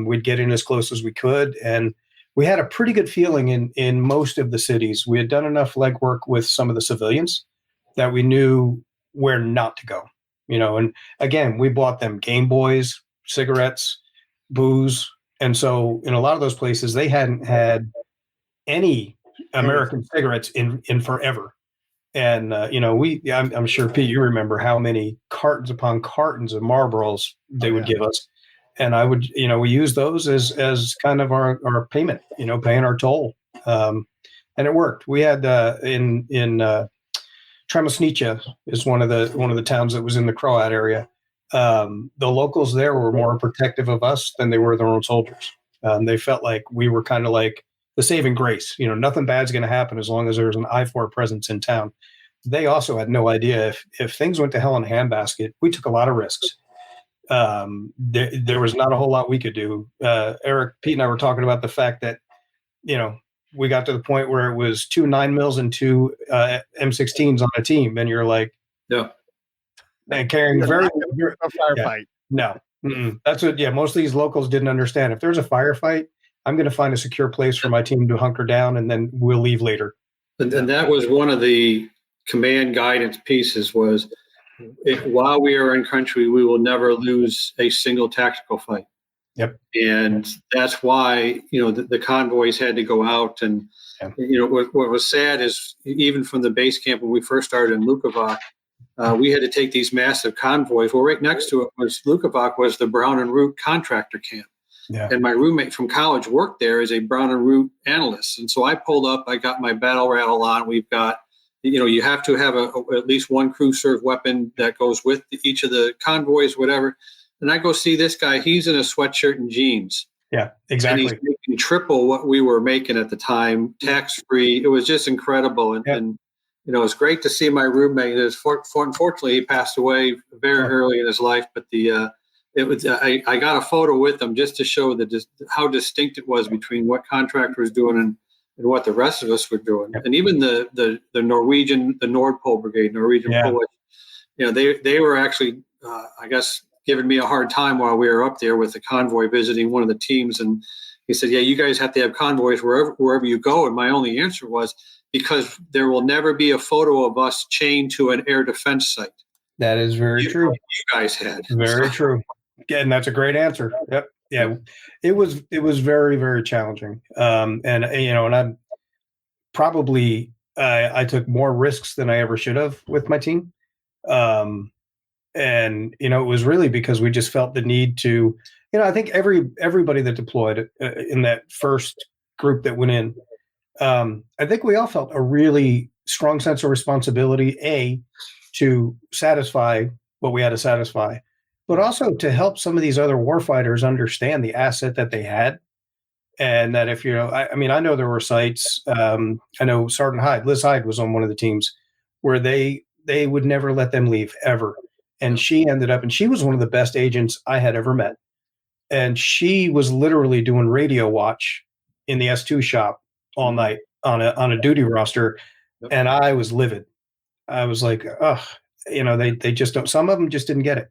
We'd get in as close as we could. And we had a pretty good feeling in most of the cities. We had done enough legwork with some of the civilians that we knew where not to go, and again, we bought them Game Boys, cigarettes, booze. And so in a lot of those places, they hadn't had any American cigarettes in forever. And, I'm sure, Pete, you remember how many cartons upon cartons of Marlboros they would give us. And I would, we use those as kind of our payment, paying our toll. And it worked. We had in Tremosnica is one of the towns that was in the Croat area. The locals there were more protective of us than they were their own soldiers. They felt like we were kind of like the saving grace. Nothing bad's going to happen as long as there's an IFOR presence in town. They also had no idea if things went to hell in a handbasket. We took a lot of risks. There was not a whole lot we could do. Eric, Pete, and I were talking about the fact that, we got to the point where it was 2 9mm and 2 M16s on a team, and you're like, Yeah. and carrying a firefight. Yeah, no. That's what. Yeah, most of these locals didn't understand. If there's a firefight, I'm going to find a secure place for my team to hunker down, and then we'll leave later. And that was one of the command guidance pieces was, while we are in country, we will never lose a single tactical fight. Yep. And that's why, the convoys had to go out. And, what was sad is even from the base camp when we first started in Lukovac, we had to take these massive convoys. Well, right next to it was Lukovac was the Brown and Root contractor camp. Yeah. And my roommate from college worked there as a Brown and Root analyst. And so I pulled up, I got my battle rattle on. We've got, you have to have at least one crew serve weapon that goes with each of the convoys, whatever. And I go see this guy, he's in a sweatshirt and jeans. Yeah, exactly. And he's making triple what we were making at the time, tax-free. It was just incredible. And it's great to see my roommate. Unfortunately, he passed away very early in his life, but I got a photo with him just to show how distinct it was between what contractor was doing and what the rest of us were doing. Yep. And even the Norwegian, the Nordpol Brigade, Norwegian Polish, they were actually, I guess, giving me a hard time while we were up there with the convoy visiting one of the teams. And he said, you guys have to have convoys wherever you go. And my only answer was, because there will never be a photo of us chained to an air defense site. That is very true. You guys had. Very true. Yeah, and that's a great answer. Yep. Yeah. It was very, very challenging. And I probably, I took more risks than I ever should have with my team. And, it was really because we just felt the need to, I think everybody that deployed in that first group that went in, I think we all felt a really strong sense of responsibility, to satisfy what we had to satisfy, but also to help some of these other warfighters understand the asset that they had. And that if I know there were sites, I know Sergeant Hyde, Liz Hyde was on one of the teams where they would never let them leave ever. And she ended up, and she was one of the best agents I had ever met. And she was literally doing radio watch in the S2 shop all night on a duty roster. And I was livid. I was like, they just don't, some of them just didn't get it.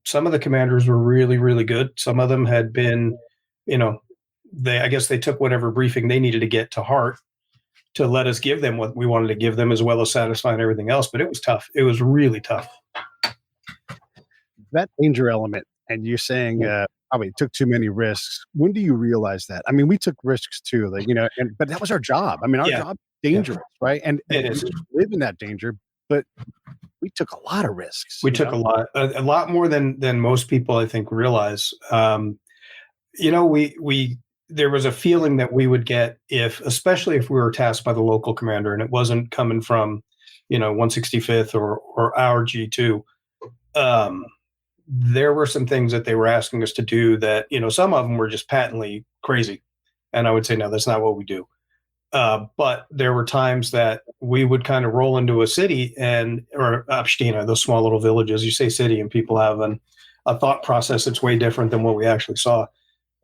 Some of the commanders were really, really good. Some of them had been, I guess they took whatever briefing they needed to get to heart to let us give them what we wanted to give them, as well as satisfying everything else. But it was tough. It was really tough. That danger element, and you're saying probably took too many risks. When do you realize that? I mean, we took risks too, but that was our job. I mean, our job is dangerous, right? And it is. We live in that danger, but we took a lot of risks. We took a lot more than most people, I think, realize. There was a feeling that we would get especially if we were tasked by the local commander and it wasn't coming from, 165th or our G2. There were some things that they were asking us to do that, some of them were just patently crazy. And I would say, no, that's not what we do. But there were times that we would kind of roll into a city or Abstina, those small little villages. You say city and people have a thought process that's way different than what we actually saw.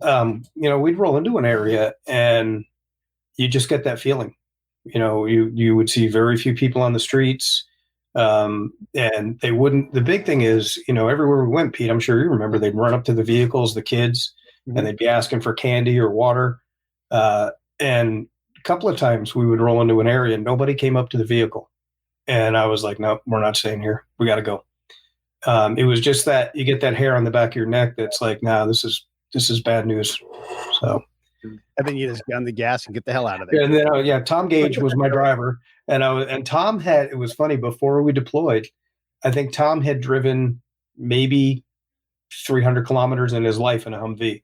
We'd roll into an area and you just get that feeling. You would see very few people on the streets. And they wouldn't. The big thing is, everywhere we went, Pete, I'm sure you remember, they'd run up to the vehicles, the kids, and they'd be asking for candy or water. And a couple of times we would roll into an area and nobody came up to the vehicle. And I was like, no, we're not staying here. We got to go. It was just that you get that hair on the back of your neck that's like, nah, this is bad news. So. And then you just get on the gas and get the hell out of there. And then, Tom Gage was my driver. And Tom it was funny, before we deployed, I think Tom had driven maybe 300 kilometers in his life in a Humvee.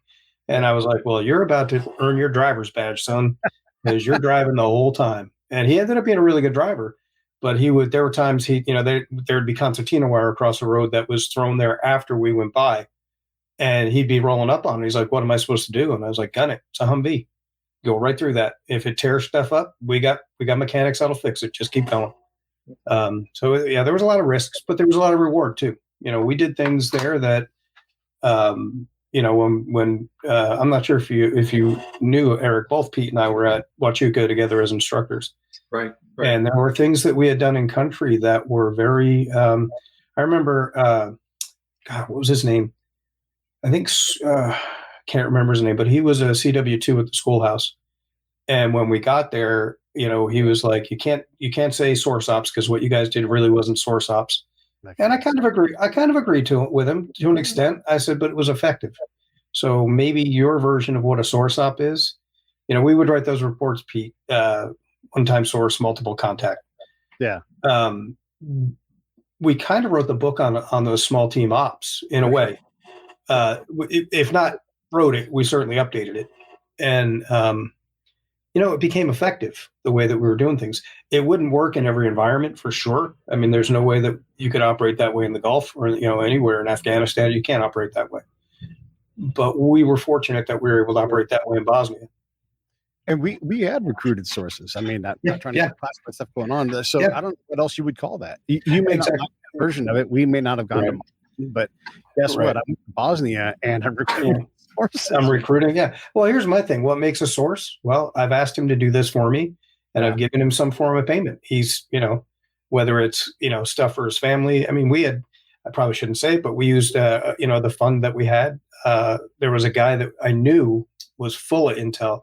And I was like, well, you're about to earn your driver's badge, son, because you're driving the whole time. And he ended up being a really good driver, but there were times there'd be concertina wire across the road that was thrown there after we went by. And he'd be rolling up on it. He's like, what am I supposed to do? And I was like, gun it. It's a Humvee. Go right through that. If it tears stuff up, we got mechanics that'll fix it. Just keep going. There was a lot of risks, but there was a lot of reward too. We did things there that, when I'm not sure if you knew Eric, both Pete and I were at Huachuca together as instructors. Right. And there were things that we had done in country that were very, I remember, God, what was his name? I think, can't remember his name, but he was a CW2 at the schoolhouse. And when we got there, he was like, you can't say source ops, because what you guys did really wasn't source ops. And I kind of agree. I kind of agreed with him to an extent. I said, but it was effective. So maybe your version of what a source op is, we would write those reports, Pete, one-time source, multiple contact. Yeah. We kind of wrote the book on those small team ops in a way. If not wrote it, we certainly updated it. And, it became effective the way that we were doing things. It wouldn't work in every environment for sure. I mean, there's no way that you could operate that way in the Gulf or, anywhere in Afghanistan. You can't operate that way. But we were fortunate that we were able to operate that way in Bosnia. And we had recruited sources. I mean, not trying to classify stuff going on. So I don't know what else you would call that. You may not like that version of it. We may not have gone to Bosnia, but guess what? I'm in Bosnia and I'm recruiting sources. I'm recruiting. Yeah. Well, here's my thing. What makes a source? Well, I've asked him to do this for me and I've given him some form of payment. He's, whether it's, stuff for his family. I mean, I probably shouldn't say it, but we used, the fund that we had. There was a guy that I knew was full of intel.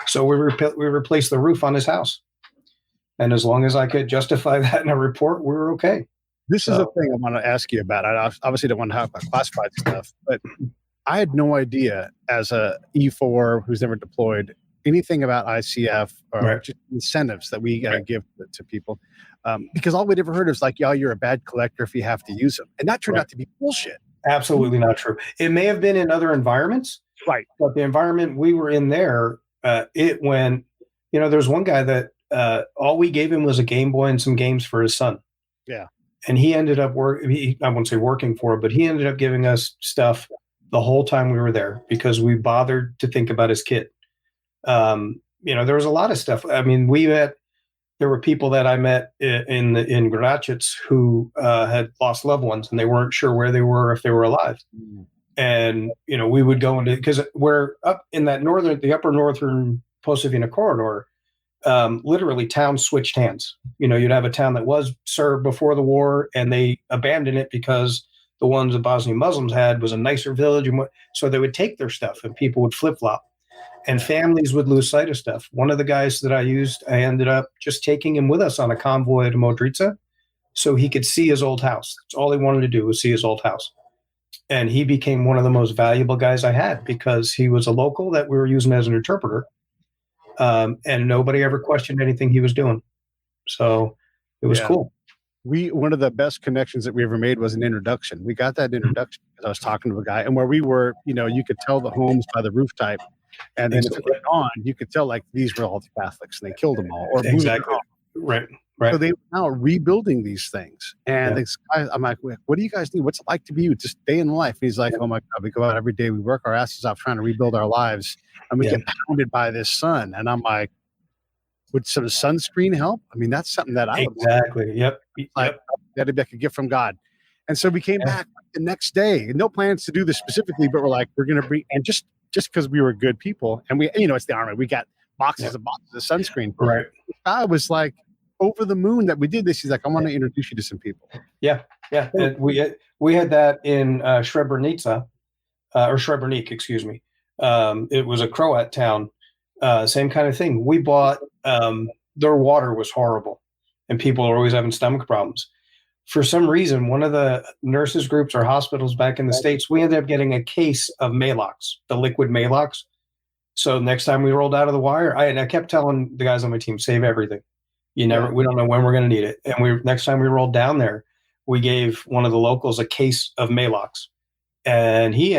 So we replaced the roof on his house. And as long as I could justify that in a report, we were okay. This is a thing I want to ask you about. I obviously don't want to talk about classified stuff, but I had no idea as a E4 who's never deployed anything about ICF or just incentives that we give to people. Because all we'd ever heard is like, you're a bad collector if you have to use them. And that turned out to be bullshit. Absolutely not true. It may have been in other environments. Right. But the environment we were in there, it went, there's one guy that all we gave him was a Game Boy and some games for his son. Yeah. And he ended up I won't say working for it, but he ended up giving us stuff the whole time we were there because we bothered to think about his kid. There was a lot of stuff. I mean, there were people that I met in Gradacits who had lost loved ones and they weren't sure where they were, if they were alive. And, we would go into, because we're up in that the upper northern Posavina corridor, literally towns switched hands. You'd have a town that was served before the war and they abandoned it because the ones the Bosnian Muslims had was a nicer village. So they would take their stuff and people would flip-flop and families would lose sight of stuff. One of the guys that I used, I ended up just taking him with us on a convoy to Modrica so he could see his old house. That's all he wanted to do was see his old house. And he became one of the most valuable guys I had because he was a local that we were using as an interpreter. And nobody ever questioned anything he was doing. So it was cool. One of the best connections that we ever made was an introduction. We got that introduction because I was talking to a guy, and where we were, you could tell the homes by the roof type. And then if it went on, you could tell like these were all the Catholics and they killed them all. Or exactly. Right. So they were now rebuilding these things. And this guy, I'm like, what do you guys do? What's it like to be just day in life? And he's like, oh my God, we go out every day. We work our asses off trying to rebuild our lives. And we get pounded by this sun. And I'm like, would some sunscreen help? I mean, that's something that I would exactly. Yep. That I could get from God. And so we came back the next day. No plans to do this specifically, but we're like, we're going to bring, and just because we were good people, and we, it's the Army, we got boxes and boxes of sunscreen. Right. I was like over the moon that we did this. He's like, I want to introduce you to some people. Yeah. Yeah. And we had that in Srebrenica, or Srebrenik, excuse me. It was a Croat town. Same kind of thing. We bought, their water was horrible and people are always having stomach problems. For some reason, one of the nurses groups or hospitals back in the States, we ended up getting a case of Malox, the liquid Malox. So next time we rolled out of the wire, I kept telling the guys on my team, save everything. We don't know when we're going to need it. And next time we rolled down there, we gave one of the locals a case of Malox. And he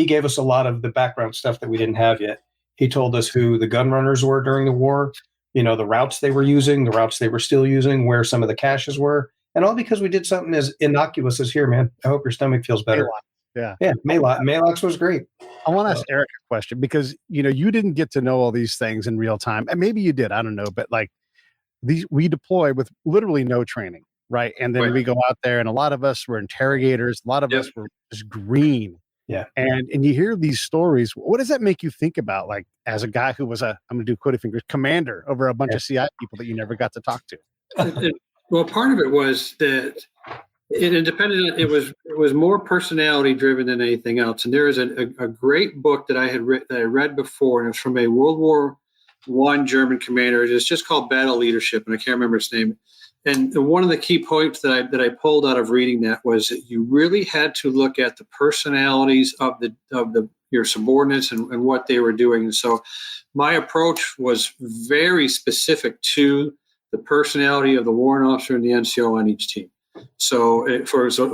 gave us a lot of the background stuff that we didn't have yet. He told us who the gun runners were during the war, the routes they were using, the routes they were still using, where some of the caches were. And all because we did something as innocuous as, here, man, I hope your stomach feels better. Yeah. Malox was great. I want to ask Eric a question because, you didn't get to know all these things in real time. And maybe you did, I don't know. But like we deploy with literally no training, right? And then we go out there and a lot of us were interrogators. A lot of us were just green. Yeah. And you hear these stories. What does that make you think about? Like, as a guy who was I'm going to do quoted fingers, commander over a bunch of CI people that you never got to talk to. Well, part of it was that it was more personality driven than anything else. And there is a great book that I read before, and it's from a World War I German commander. It's just called Battle Leadership, and I can't remember its name. And one of the key points that I pulled out of reading that was that you really had to look at the personalities of your subordinates and what they were doing. And so my approach was very specific to the personality of the warrant officer and the NCO on each team. So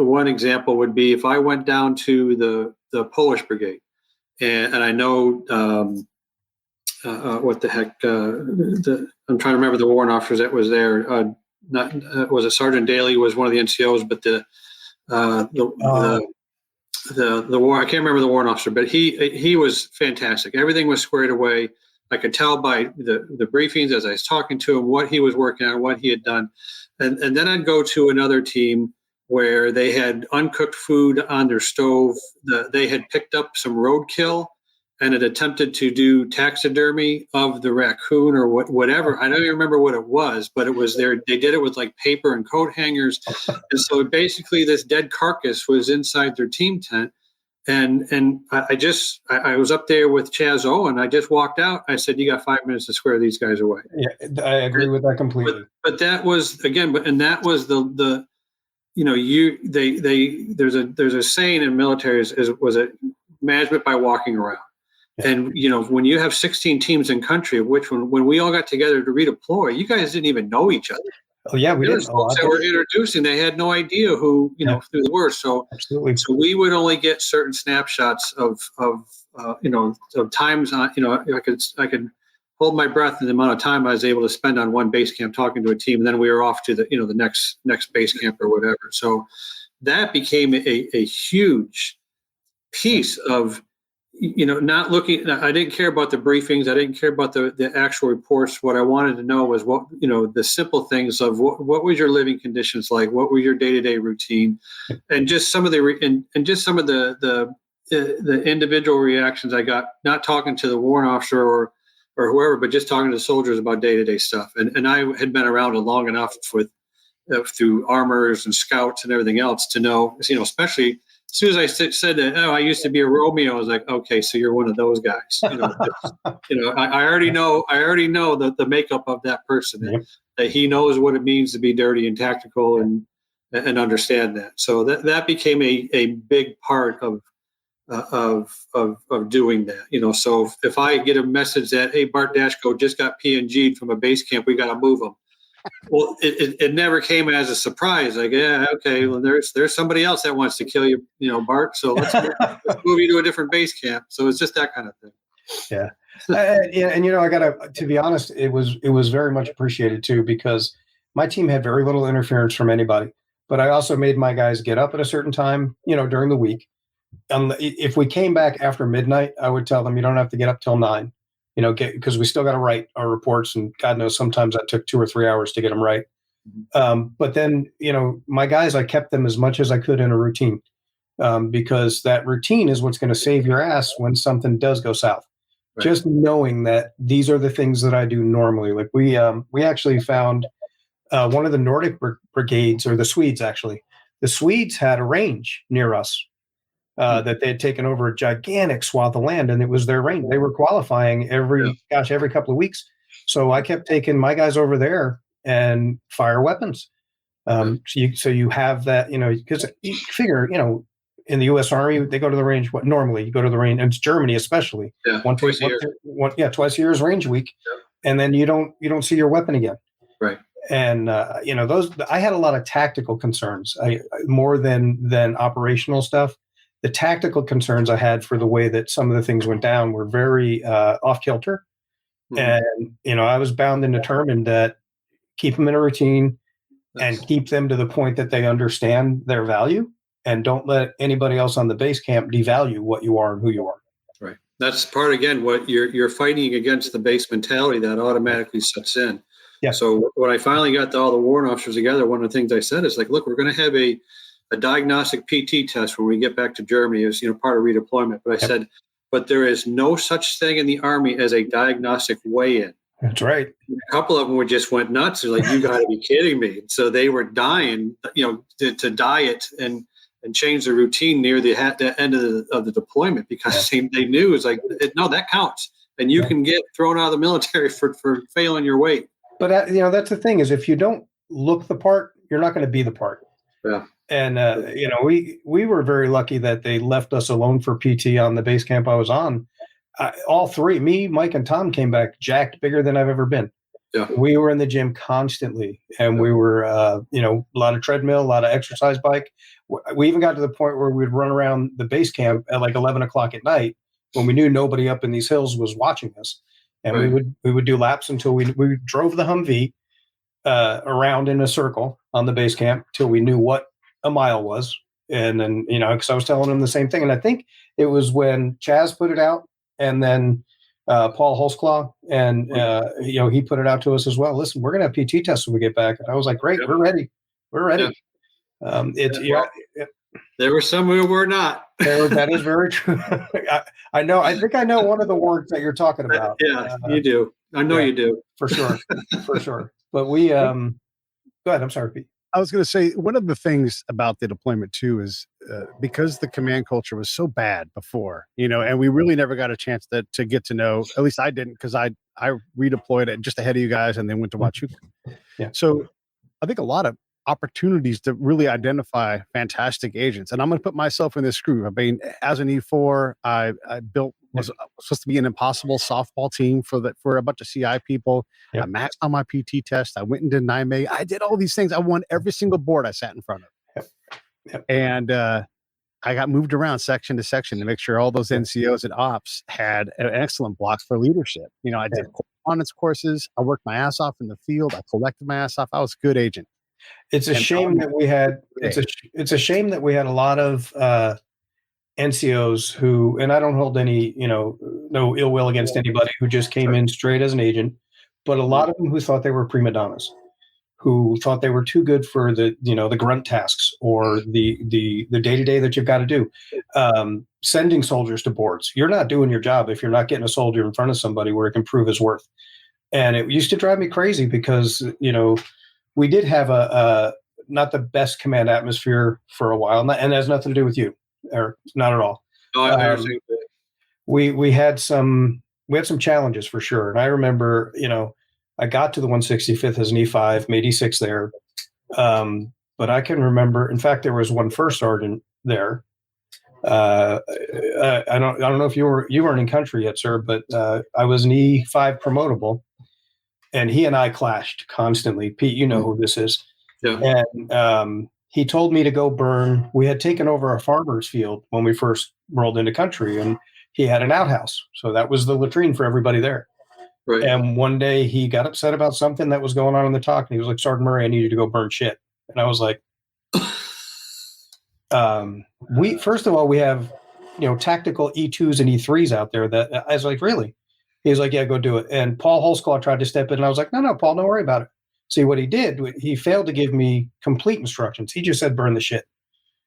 one example would be if I went down to the Polish brigade, and I know what the heck, I'm trying to remember the warrant officers that was there. Was it Sergeant Daly was one of the NCOs, but the war, I can't remember the warrant officer, but he was fantastic. Everything was squared away. I could tell by the briefings as I was talking to him what he was working on, what he had done. And then I'd go to another team where they had uncooked food on their stove. They had picked up some roadkill and had attempted to do taxidermy of the raccoon or whatever. I don't even remember what it was, but it was there. They did it with like paper and coat hangers. And so basically this dead carcass was inside their team tent. And I was up there with Chaz Owen. I just walked out. I said, "You got 5 minutes to square these guys away." Yeah, I agree with that completely. But that was that was there's a saying in military was it management by walking around. Yeah. And when you have 16 teams in country, which when we all got together to redeploy, you guys didn't even know each other. Oh yeah, we didn't. Folks that were introducing, they had no idea who who they were. So absolutely. So we would only get certain snapshots of times on. I could hold my breath in the amount of time I was able to spend on one base camp talking to a team, and then we were off to the next base camp or whatever. So that became a huge piece of. Not looking. I didn't care about the briefings. I didn't care about the actual reports. What I wanted to know was what the simple things of what was your living conditions like, what was your day-to-day routine, and just some of the individual reactions I got. Not talking to the warrant officer or whoever, but just talking to the soldiers about day-to-day stuff. And I had been around long enough with through armors and scouts and everything else to know, especially. As soon as I said that, I used to be a Romeo, I was like, okay, so you're one of those guys. I already know the makeup of that person, that he knows what it means to be dirty and tactical and understand that. So that became a big part of doing that. So if I get a message that, hey, Bart Dashko just got PNG'd from a base camp, we got to move him. Well, it never came as a surprise. Like, yeah, okay, well, there's somebody else that wants to kill you, Bart. So let's move you to a different base camp. So it's just that kind of thing. Yeah, and I gotta, to be honest, it was very much appreciated too, because my team had very little interference from anybody. But I also made my guys get up at a certain time, during the week. If we came back after midnight, I would tell them you don't have to get up till 9. Because we still got to write our reports, and God knows sometimes that took 2 or 3 hours to get them right. But then, my guys, I kept them as much as I could in a routine, because that routine is what's going to save your ass when something does go south. Right. Just knowing that these are the things that I do normally. Like we actually found one of the Nordic brigades, or the Swedes actually. The Swedes had a range near us. That they had taken over a gigantic swath of land, and it was their range. They were qualifying every couple of weeks. So I kept taking my guys over there and fire weapons. So you have that, because you figure, in the U.S. Army, they go to the range. Normally you go to the range, and it's Germany especially. Yeah, twice a year. Twice a year is range week, and then you don't see your weapon again. Right. And those, I had a lot of tactical concerns, more than operational stuff. The tactical concerns I had for the way that some of the things went down were very off kilter. Mm-hmm. And, I was bound and determined that keep them in a routine and keep them to the point that they understand their value, and don't let anybody else on the base camp devalue what you are and who you are. Right. That's part, again, what you're fighting against the base mentality that automatically sets in. Yeah. So when I finally got all the warrant officers together, one of the things I said is like, look, we're going to have a diagnostic PT test when we get back to Germany as part of redeployment. But I said, but there is no such thing in the Army as a diagnostic weigh-in. That's right. A couple of them just went nuts. They're like, you got to be kidding me. So they were dying, to diet and change the routine near the end of the deployment because they knew it's like, no, that counts. And you can get thrown out of the military for failing your weight. But, that's the thing is if you don't look the part, you're not going to be the part. Yeah. And, we were very lucky that they left us alone for PT on the base camp I was on. All three, me, Mike, and Tom came back jacked, bigger than I've ever been. Yeah. We were in the gym constantly, and we were, a lot of treadmill, a lot of exercise bike. We even got to the point where we'd run around the base camp at like 11 o'clock at night when we knew nobody up in these hills was watching us. And we would do laps until we drove the Humvee around in a circle on the base camp till we knew what a mile was. And then, because I was telling them the same thing. And I think it was when Chaz put it out and then Paul Holzclaw and, he put it out to us as well. Listen, we're going to have PT tests when we get back. And I was like, great, we're ready. We're ready. Yeah. There were some who were not. That is very true. I think I know one of the words that you're talking about. Yeah, you do. I know you do. For sure. For sure. But we, go ahead. I'm sorry, Pete. I was going to say, one of the things about the deployment too is because the command culture was so bad before, and we really never got a chance to get to know, at least I didn't, because I redeployed it just ahead of you guys and then went to watch you. Yeah. So I think a lot of opportunities to really identify fantastic agents. And I'm going to put myself in this group. I mean, as an E4, I was supposed to be an impossible softball team for a bunch of CI people. Yep. I maxed on my PT test. I went and did NIME. I did all these things. I won every single board I sat in front of. Yep. And I got moved around section to section to make sure all those NCOs and ops had an excellent block for leadership. I did correspondence courses. I worked my ass off in the field. I collected my ass off. I was a good agent. It's a shame that we had. It's a shame that we had a lot of NCOs who, and I don't hold any, no ill will against anybody who just came in straight as an agent, but a lot of them who thought they were prima donnas, who thought they were too good for the grunt tasks or the day-to-day that you've got to do. Sending soldiers to boards. You're not doing your job if you're not getting a soldier in front of somebody where it can prove his worth. And it used to drive me crazy because, we did have a not the best command atmosphere for a while, and it has nothing to do with you, or not at all. No, I understand. We had some challenges for sure, and I remember, I got to the 165th as an E5, made E6 there, but I can remember. In fact, there was one first sergeant there. I don't know if you weren't in country yet, sir, but I was an E5 promotable. And he and I clashed constantly. Pete, you know who this is. Yeah. And he told me to go burn. We had taken over a farmer's field when we first rolled into country, and he had an outhouse. So that was the latrine for everybody there. Right. And one day he got upset about something that was going on in the talk, and he was like, Sergeant Murray, I need you to go burn shit. And I was like, first of all, we have, tactical E2s and E3s out there that I was like, really? He was like, yeah, go do it. And Paul Holzclaw tried to step in, and I was like, no, Paul, don't worry about it. See, what he did, he failed to give me complete instructions. He just said, burn the shit.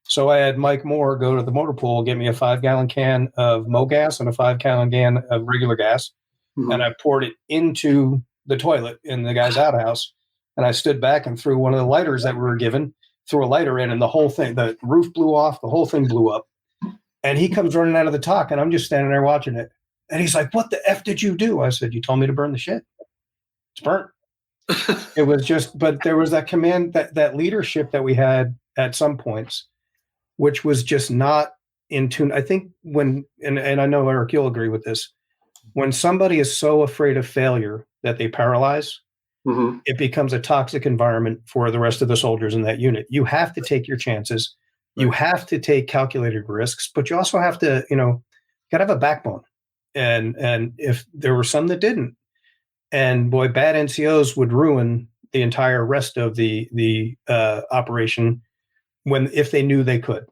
So I had Mike Moore go to the motor pool, get me a 5-gallon can of Mo gas and a 5-gallon can of regular gas. Mm-hmm. And I poured it into the toilet in the guy's outhouse. And I stood back and threw one of the lighters that we were given, threw a lighter in, and the whole thing, the roof blew off, the whole thing blew up. And he comes running out of the talk, and I'm just standing there watching it. And he's like, what the F did you do? I said, you told me to burn the shit. It's burnt. It was just, but there was that command, that leadership that we had at some points, which was just not in tune. I think when, and I know Eric, you'll agree with this, when somebody is so afraid of failure that they paralyze, mm-hmm. it becomes a toxic environment for the rest of the soldiers in that unit. You have to take your chances. You have to take calculated risks, but you also have to, got to have a backbone. And if there were some that didn't, and boy, bad NCOs would ruin the entire rest of the operation if they knew they could.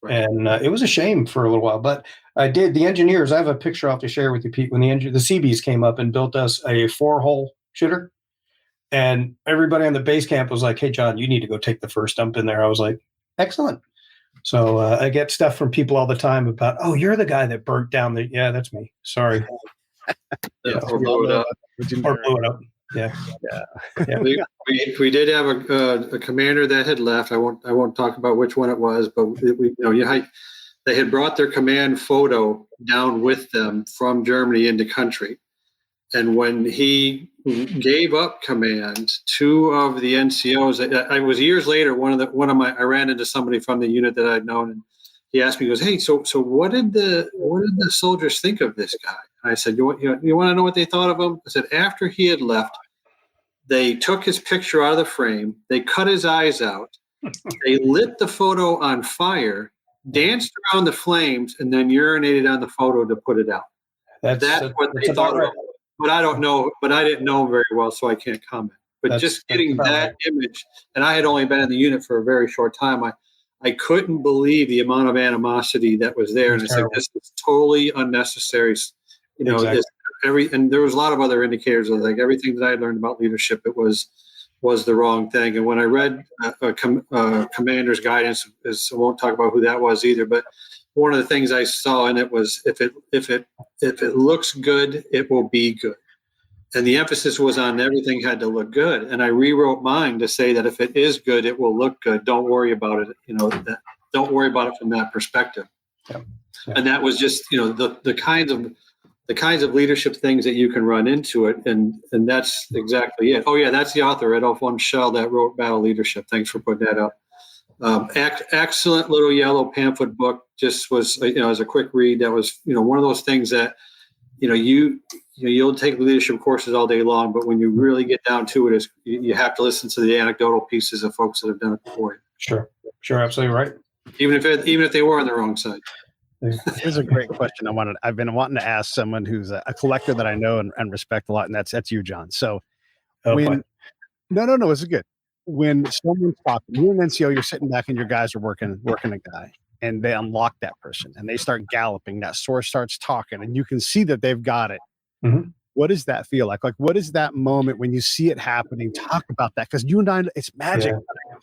Right. And it was a shame for a little while, but the engineers, I have a picture I'll have to share with you, Pete, when the CBs came up and built us a 4-hole shitter, and everybody on the base camp was like, hey, John, you need to go take the first dump in there. I was like, excellent. So I get stuff from people all the time about, oh, you're the guy that burnt down the. Yeah, that's me. Sorry. Yeah, or blew it up. Or blew it up. Yeah. Yeah. We did have a commander that had left. I won't talk about which one it was, but they had brought their command photo down with them from Germany into country. And when he gave up command, two of the NCOs, I was years later, I ran into somebody from the unit that I'd known, and he asked me, he goes, "Hey, so what did the soldiers think of this guy?" And I said, you want to know what they thought of him? I said, after he had left, they took his picture out of the frame, they cut his eyes out, they lit the photo on fire, danced around the flames, and then urinated on the photo to put it out. That's what they thought of him. But I don't know. But I didn't know him very well, so I can't comment. But just getting that image, and I had only been in the unit for a very short time. I couldn't believe the amount of animosity that was there, and I said, "This is totally unnecessary." Exactly. And there was a lot of other indicators of like everything that I learned about leadership. It was the wrong thing. And when I read Commander's Guidance, I won't talk about who that was either, but one of the things I saw in it was if it looks good, it will be good. And the emphasis was on everything had to look good. And I rewrote mine to say that if it is good, it will look good. Don't worry about it. Don't worry about it from that perspective. Yeah. And that was just, the kinds of leadership things that you can run into it. And that's exactly it. Oh yeah. That's the author, Adolf von Schell, that wrote Battle Leadership. Thanks for putting that up. Excellent little yellow pamphlet book. Just was, as a quick read. That was, one of those things that, you'll take leadership courses all day long, but when you really get down to it, you have to listen to the anecdotal pieces of folks that have done it before you. Sure, absolutely right. Even if they were on the wrong side. Here's a great question I've been wanting to ask someone who's a collector that I know and respect a lot, and that's you, John. So no, this is good. When someone's talking, you're an NCO, you're sitting back and your guys are working a guy, and they unlock that person and they start galloping, that source starts talking, and you can see that they've got it. Mm-hmm. What does that feel like? Like, what is that moment when you see it happening? Talk about that, because you and I, it's magic.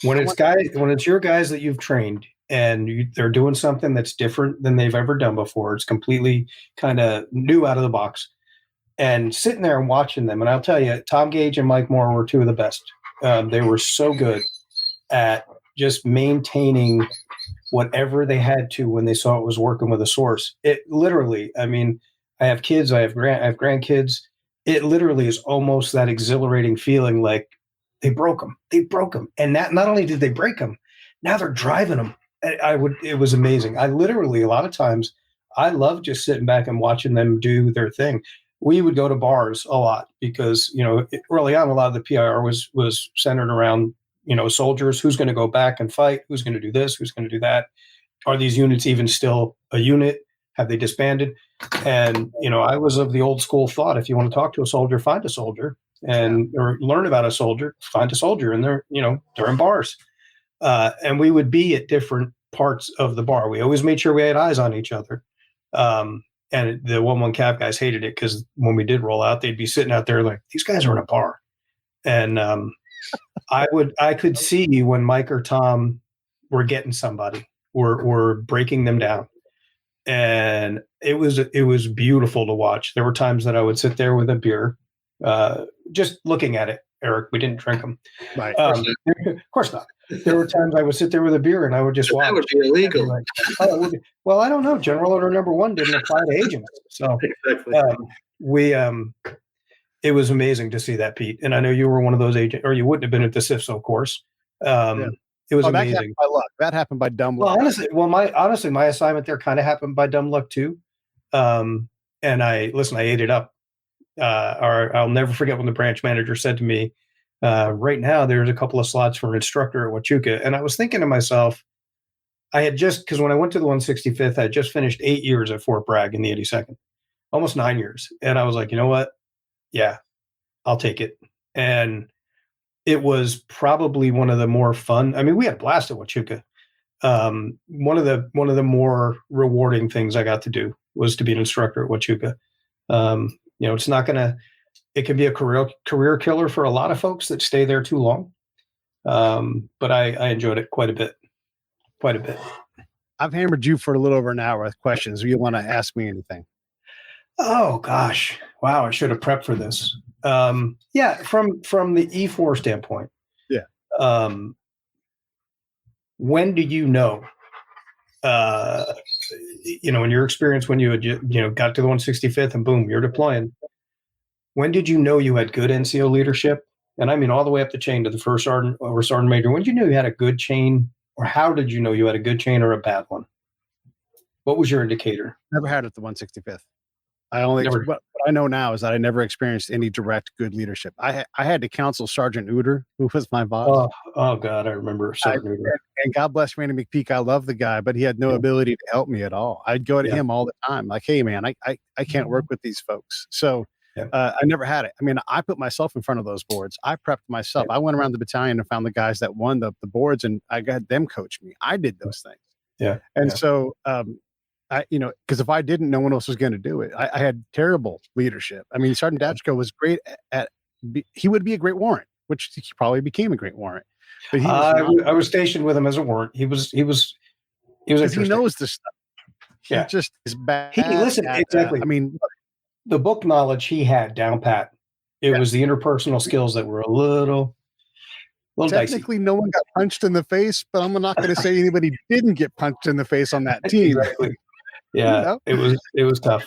Yeah. When it's your guys that you've trained and they're doing something that's different than they've ever done before, it's completely kind of new out of the box, and sitting there and watching them. And I'll tell you, Tom Gage and Mike Moore were two of the best. They were so good at just maintaining whatever they had to when they saw it was working with a source. It literally, I mean, I have kids, I have grandkids. It literally is almost that exhilarating feeling like they broke them. And that not only did they break them, now they're driving them. It was amazing. I literally, a lot of times, I love just sitting back and watching them do their thing. We would go to bars a lot because, early on, a lot of the PIR was centered around, soldiers, who's going to go back and fight, who's going to do this, who's going to do that. Are these units even still a unit? Have they disbanded? And, I was of the old school thought, if you want to talk to a soldier, find a soldier, or learn about a soldier, find a soldier, and they're in bars. And we would be at different parts of the bar. We always made sure we had eyes on each other. And the 1-1 Cap guys hated it because when we did roll out, they'd be sitting out there like, these guys are in a bar. And I could see when Mike or Tom were getting somebody, were breaking them down. And it was beautiful to watch. There were times that I would sit there with a beer, just looking at it. Eric, we didn't drink them. Right. Of course not. There were times I would sit there with a beer and I would just watch. That would be illegal. Like, well, I don't know. General Order Number 1 didn't apply to agents. So Exactly. It was amazing to see that, Pete. And I know you were one of those agents, or you wouldn't have been at the CIFSO course. It was amazing. That happened by dumb luck. Honestly, my assignment there kind of happened by dumb luck too. And I ate it up. Or I'll never forget when the branch manager said to me, right now there's a couple of slots for an instructor at Huachuca. And I was thinking to myself, because when I went to the 165th, I had just finished 8 years at Fort Bragg in the 82nd, almost 9 years. And I was like, you know what? Yeah, I'll take it. And it was probably one of the more fun. I mean, we had a blast at Huachuca. One of the more rewarding things I got to do was to be an instructor at Huachuca. It can be a career killer for a lot of folks that stay there too long. But I enjoyed it quite a bit. I've hammered you for a little over an hour with questions. Do you want to ask me anything? Oh gosh, wow! I should have prepped for this. Yeah, from the E4 standpoint. Yeah. When do you know? In your experience, when you had got to the 165th and boom, you're deploying. When did you know you had good NCO leadership? And I mean all the way up the chain to the first sergeant or sergeant major. When did you know you had a good chain, or how did you know you had a good chain or a bad one? What was your indicator? Never had it at the 165th. I only what I know now is that I never experienced any direct good leadership. I had to counsel Sergeant Uter, who was my boss. Oh God, I remember Sergeant Uter. And God bless Randy McPeak. I love the guy, but he had no ability to help me at all. I'd go to him all the time, like, "Hey, man, I can't work with these folks." So I never had it. I mean, I put myself in front of those boards. I prepped myself. I went around the battalion and found the guys that won the boards, and I got them coach me. I did those things. Yeah. And so. Because if I didn't, no one else was going to do it. I had terrible leadership. I mean, Sergeant Datchko was great he would be a great warrant, which he probably became a great warrant. But I was stationed with him as a warrant. He was interesting. He knows this stuff. He just is bad. Exactly. I mean, the book knowledge he had down pat. It was the interpersonal skills that were a little technically dicey. No one got punched in the face, but I'm not going to say anybody didn't get punched in the face on that team. Exactly. Yeah, it was tough.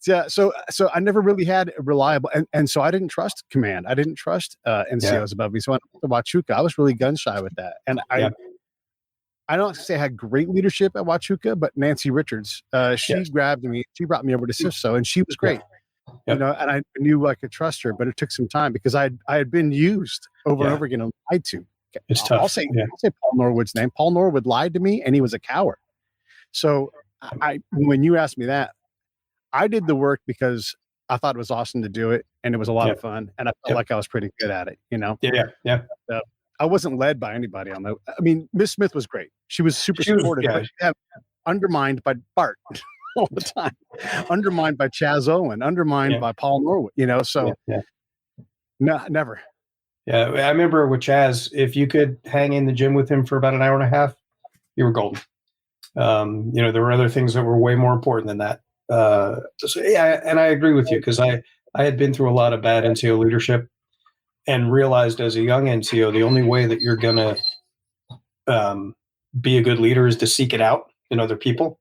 Yeah, so I never really had a reliable, and so I didn't trust command. I didn't trust NCOs above me. So when I went to Huachuca, I was really gun shy with that. And I don't say I had great leadership at Huachuca, but Nancy Richards, she grabbed me, she brought me over to CIFSO, and she was great. And I knew I could trust her, but it took some time because I had been used over and over again and lied to. It's tough. I'll say Paul Norwood's name. Paul Norwood lied to me, and he was a coward. So when you asked me that, I did the work because I thought it was awesome to do it, and it was a lot of fun, and I felt like I was pretty good at it. I wasn't led by anybody on that. I mean, Miss Smith was great. She was super supportive, but she had undermined by Bart all the time, undermined by Chaz Owen, undermined by Paul Norwood. No, never. Yeah, I remember with Chaz, if you could hang in the gym with him for about an hour and a half, you were golden. There were other things that were way more important than that. And I agree with you because I had been through a lot of bad NCO leadership and realized as a young NCO, the only way that you're going to be a good leader is to seek it out in other people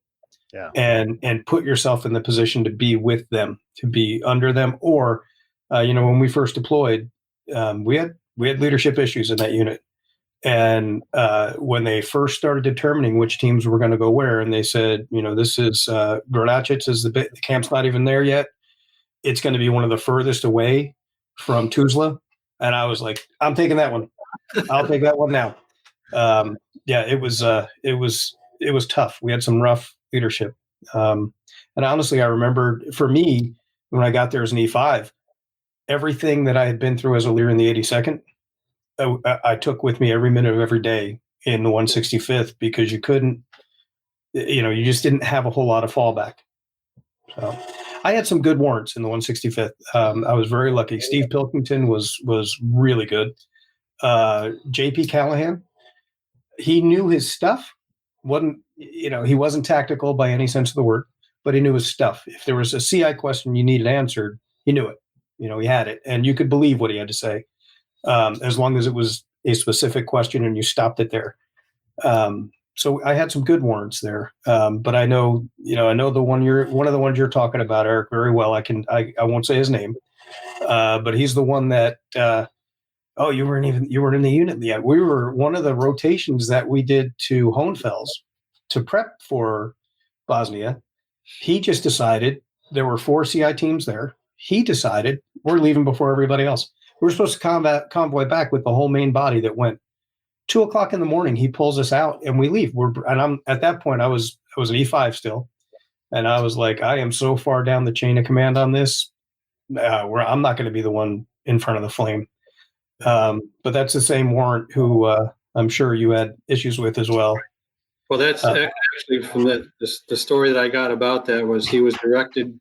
and put yourself in the position to be with them, to be under them. Or, when we first deployed, we had leadership issues in that unit. And when they first started determining which teams were going to go where, and they said, this is Gronachitz is the camp's not even there yet. It's going to be one of the furthest away from Tuzla. And I was like, I'm taking that one. I'll take that one now. It was tough. We had some rough leadership. And honestly, I remember for me, when I got there as an E5, everything that I had been through as a leader in the 82nd, I took with me every minute of every day in the 165th because you couldn't, you just didn't have a whole lot of fallback. So I had some good warrants in the 165th. I was very lucky. Steve Pilkington was really good. JP Callahan, he knew his stuff. He wasn't tactical by any sense of the word, but he knew his stuff. If there was a CI question you needed answered, he knew it. He had it, and you could believe what he had to say. As long as it was a specific question and you stopped it there. So I had some good warrants there. But I know the one of the ones you're talking about, Eric, very well. I won't say his name, but he's the one that, you weren't in the unit yet. We were one of the rotations that we did to Hohenfels to prep for Bosnia. He just decided there were 4 CI teams there. He decided we're leaving before everybody else. We were supposed to convoy back with the whole main body that went 2:00 in the morning. He pulls us out and we leave. I'm at that point, I was an E5 still. And I was like, I am so far down the chain of command on this, where I'm not going to be the one in front of the flame. But that's the same warrant who I'm sure you had issues with as well. Well, that's actually from the story that I got about that was he was directed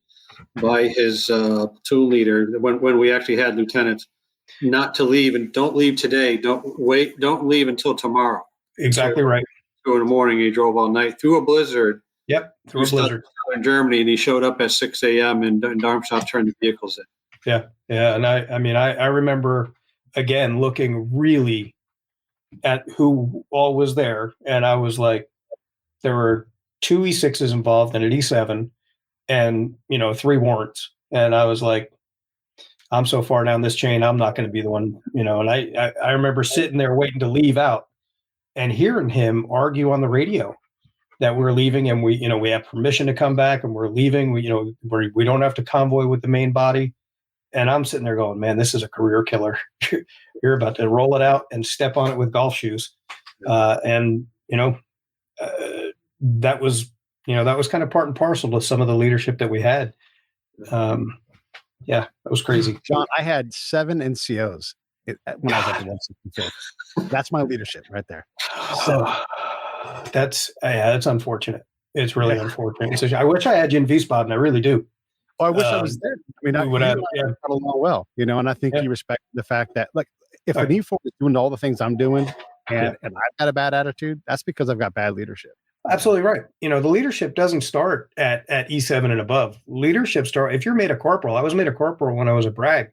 by his platoon leader when we actually had lieutenants not to leave, and don't leave today. Don't leave until tomorrow. Exactly right. 2 in the morning. He drove all night through a blizzard. Yep, through a blizzard in Germany, and he showed up at 6 a.m. in Darmstadt, turned the vehicles in. Yeah, and I remember again looking really at who all was there, and I was like, there were 2 E6s involved and an E7, and 3 warrants, and I was like, I'm so far down this chain, I'm not going to be the one, and I remember sitting there waiting to leave out and hearing him argue on the radio that we're leaving and we have permission to come back and we're leaving. We don't have to convoy with the main body. And I'm sitting there going, man, this is a career killer. You're about to roll it out and step on it with golf shoes. That was kind of part and parcel to some of the leadership that we had. That was crazy. John, I had 7 NCOs when I was at the 165th. That's my leadership right there. So that's unfortunate. It's really unfortunate. So I wish I had you in Wiesbaden. I really do. Oh, I wish I was there. I mean, I would have got along well, and I think you respect the fact that, like, if an E4 is doing all the things I'm doing and I've got a bad attitude, that's because I've got bad leadership. Absolutely right. The leadership doesn't start at E7 and above. Leadership if you're made a corporal. I was made a corporal when I was a brag.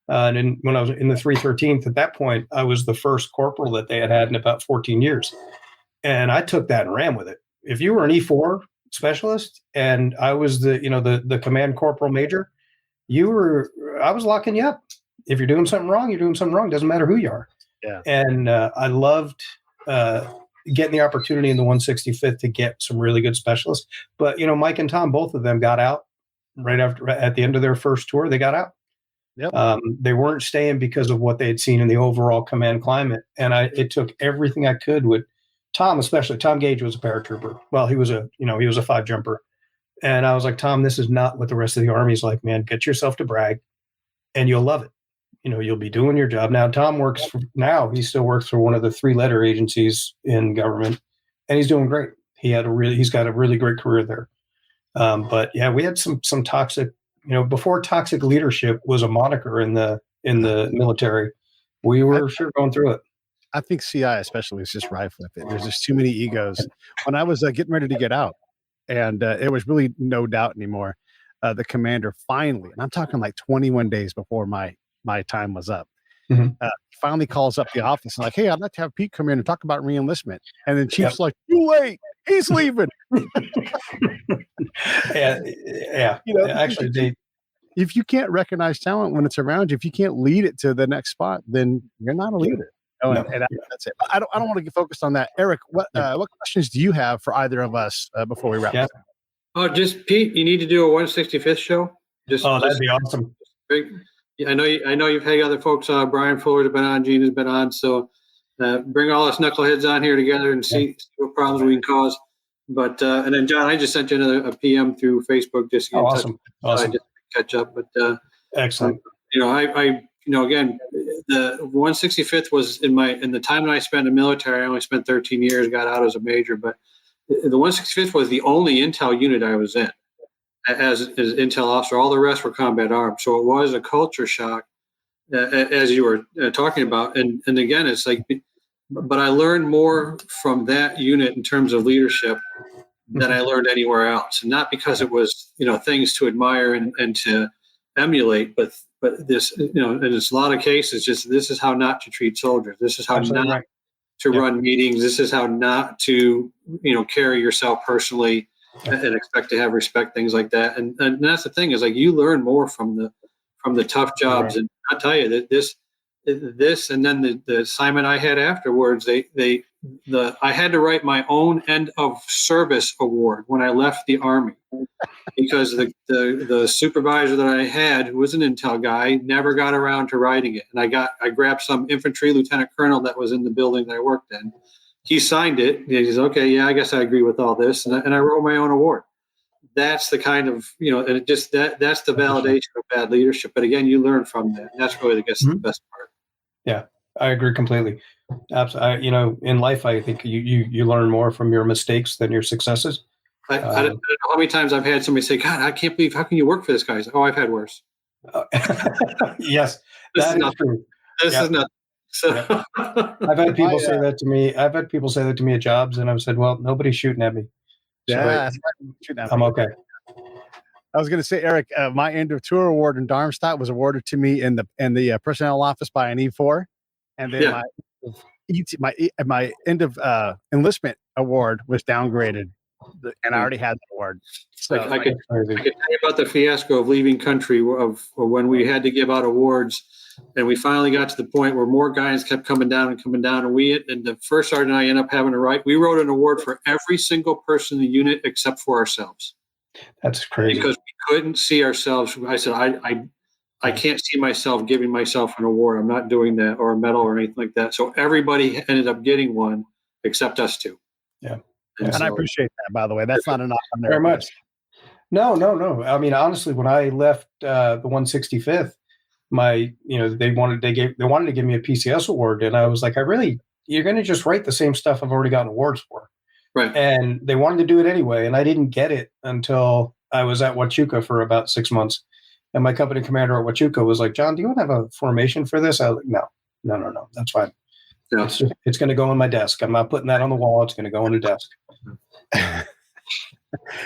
And then when I was in the 313th, at that point, I was the first corporal that they had in about 14 years. And I took that and ran with it. If you were an E4 specialist and I was the command corporal major, I was locking you up. If you're doing something wrong, you're doing something wrong. Doesn't matter who you are. Yeah. And I loved getting the opportunity in the 165th to get some really good specialists. But, Mike and Tom, both of them got out right at the end of their first tour. They got out. Yep. They weren't staying because of what they had seen in the overall command climate. And it took everything I could with Tom, especially. Tom Gage was a paratrooper. Well, he was a 5 jumper. And I was like, Tom, this is not what the rest of the Army's like, man. Get yourself to brag and you'll love it. You'll be doing your job. Now, Tom he still works for one of the 3-letter agencies in government, and he's doing great. He's got a really great career there. But yeah, we had some toxic, before toxic leadership was a moniker in the military, we were sure going through it. I think CI especially is just rife with it. There's just too many egos. When I was getting ready to get out, and it was really no doubt anymore, the commander finally, and I'm talking like 21 days before my time was up, finally calls up the office and like, hey, I'd like to have Pete come in and talk about re-enlistment. And then Chief's like, too late, he's leaving. Yeah. Actually, if you can't recognize talent when it's around you, if you can't lead it to the next spot, then you're not a leader. That's it. I don't want to get focused on that. Eric, what questions do you have for either of us before we wrap up? Oh, just Pete, you need to do a 165th show. That'd be awesome. I know you've had other folks. Brian Fuller's been on, Gene has been on. So bring all us knuckleheads on here together and see what problems we can cause. But and then John, I just sent you a PM through Facebook just to get in touch. Awesome. Just catch up. But excellent. Again, the 165th was in the time that I spent in the military. I only spent 13 years, got out as a major, but the 165th was the only intel unit I was in as intel officer. All the rest were combat armed. So it was a culture shock, as you were talking about. And again, it's like, but I learned more from that unit in terms of leadership than I learned anywhere else. And not because it was, things to admire and to emulate, but this, in a lot of cases, just this is how not to treat soldiers. This is how not to run meetings. This is how not to, carry yourself personally and expect to have respect, things like that. And that's the thing is, like, you learn more from the tough jobs. And I'll tell you that this and then the assignment I had afterwards, I had to write my own end of service award when I left the Army because the supervisor that I had, who was an intel guy, never got around to writing it. And I grabbed some infantry lieutenant colonel that was in the building that I worked in. He signed it. He says, okay, yeah, I guess I agree with all this. And I wrote my own award. That's the kind of, and it just, that's the validation of bad leadership. But again, you learn from that. And that's really, I guess, the best part. Yeah, I agree completely. Absolutely. In life, I think you learn more from your mistakes than your successes. I don't know how many times I've had somebody say, God, I can't believe, how can you work for this guy? Oh, I've had worse. Yes, This is not true. This is not. So I've had people say that to me. I've had people say that to me at jobs, and I've said, "Well, nobody's shooting at me." So I'm okay. I was going to say, Eric, my end of tour award in Darmstadt was awarded to me in the personnel office by an IFOR, and then my end of enlistment award was downgraded, and I already had the award. So I could tell you about the fiasco of leaving country of when we had to give out awards, and we finally got to the point where more guys kept coming down, and the first sergeant and I ended up having to write. We wrote an award for every single person in the unit except for ourselves. That's crazy. Because we couldn't see ourselves. I said, I can't see myself giving myself an award. I'm not doing that, or a medal or anything like that. So everybody ended up getting one except us two. Yeah. And I appreciate that, by the way. That's not enough. Very much. No. I mean, honestly, when I left the 165th, they wanted to give me a PCS award, and I was like, you're going to just write the same stuff I've already gotten awards for. Right. And they wanted to do it anyway, and I didn't get it until I was at Huachuca for about 6 months. And my company commander at Huachuca was like, "John, do you want to have a formation for this?" I was like, no, that's fine. Yeah. It's going to go on my desk. I'm not putting that on the wall. It's going to go on the desk.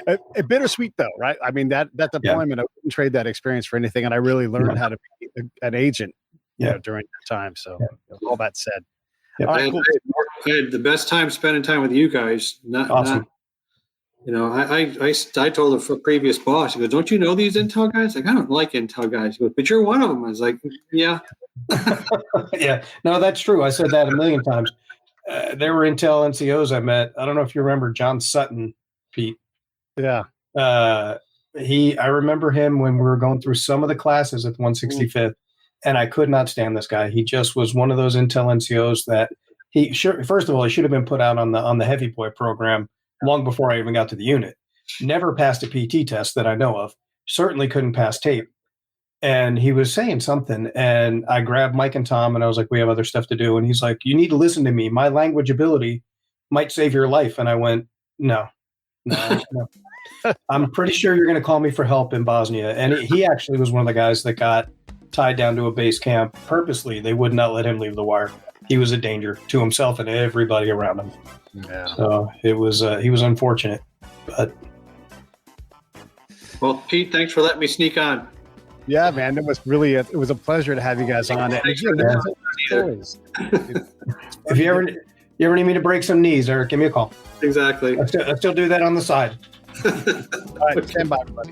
A bittersweet though, right? I mean, that deployment, I wouldn't trade that experience for anything, and I really learned how to be an agent during that time. So all that said, I had the best time spending time with you guys. Awesome. I told the previous boss, he goes, "Don't you know these intel guys?" Like, I don't like intel guys. He goes, "But you're one of them." I was like, "Yeah." Yeah, no, that's true. I said that a million times. There were intel NCOs I met. I don't know if you remember John Sutton, Pete. Yeah. I remember him when we were going through some of the classes at the 165th, and I could not stand this guy. He just was one of those intel NCOs that first of all, he should have been put out on the heavy boy program long before I even got to the unit. Never passed a PT test that I know of. Certainly couldn't pass tape. And he was saying something, and I grabbed Mike and Tom, and I was like, "We have other stuff to do." And he's like, "You need to listen to me. My language ability might save your life." And I went, no. I'm pretty sure you're going to call me for help in Bosnia. And he actually was one of the guys that got tied down to a base camp purposely. They would not let him leave the wire. He was a danger to himself and everybody around him. Yeah. So he was unfortunate, but. Well, Pete, thanks for letting me sneak on. Yeah, man, it was a pleasure to have you guys on. If you ever need me to break some knees, Eric, give me a call. Exactly. I still do that on the side. All right, stand by, everybody.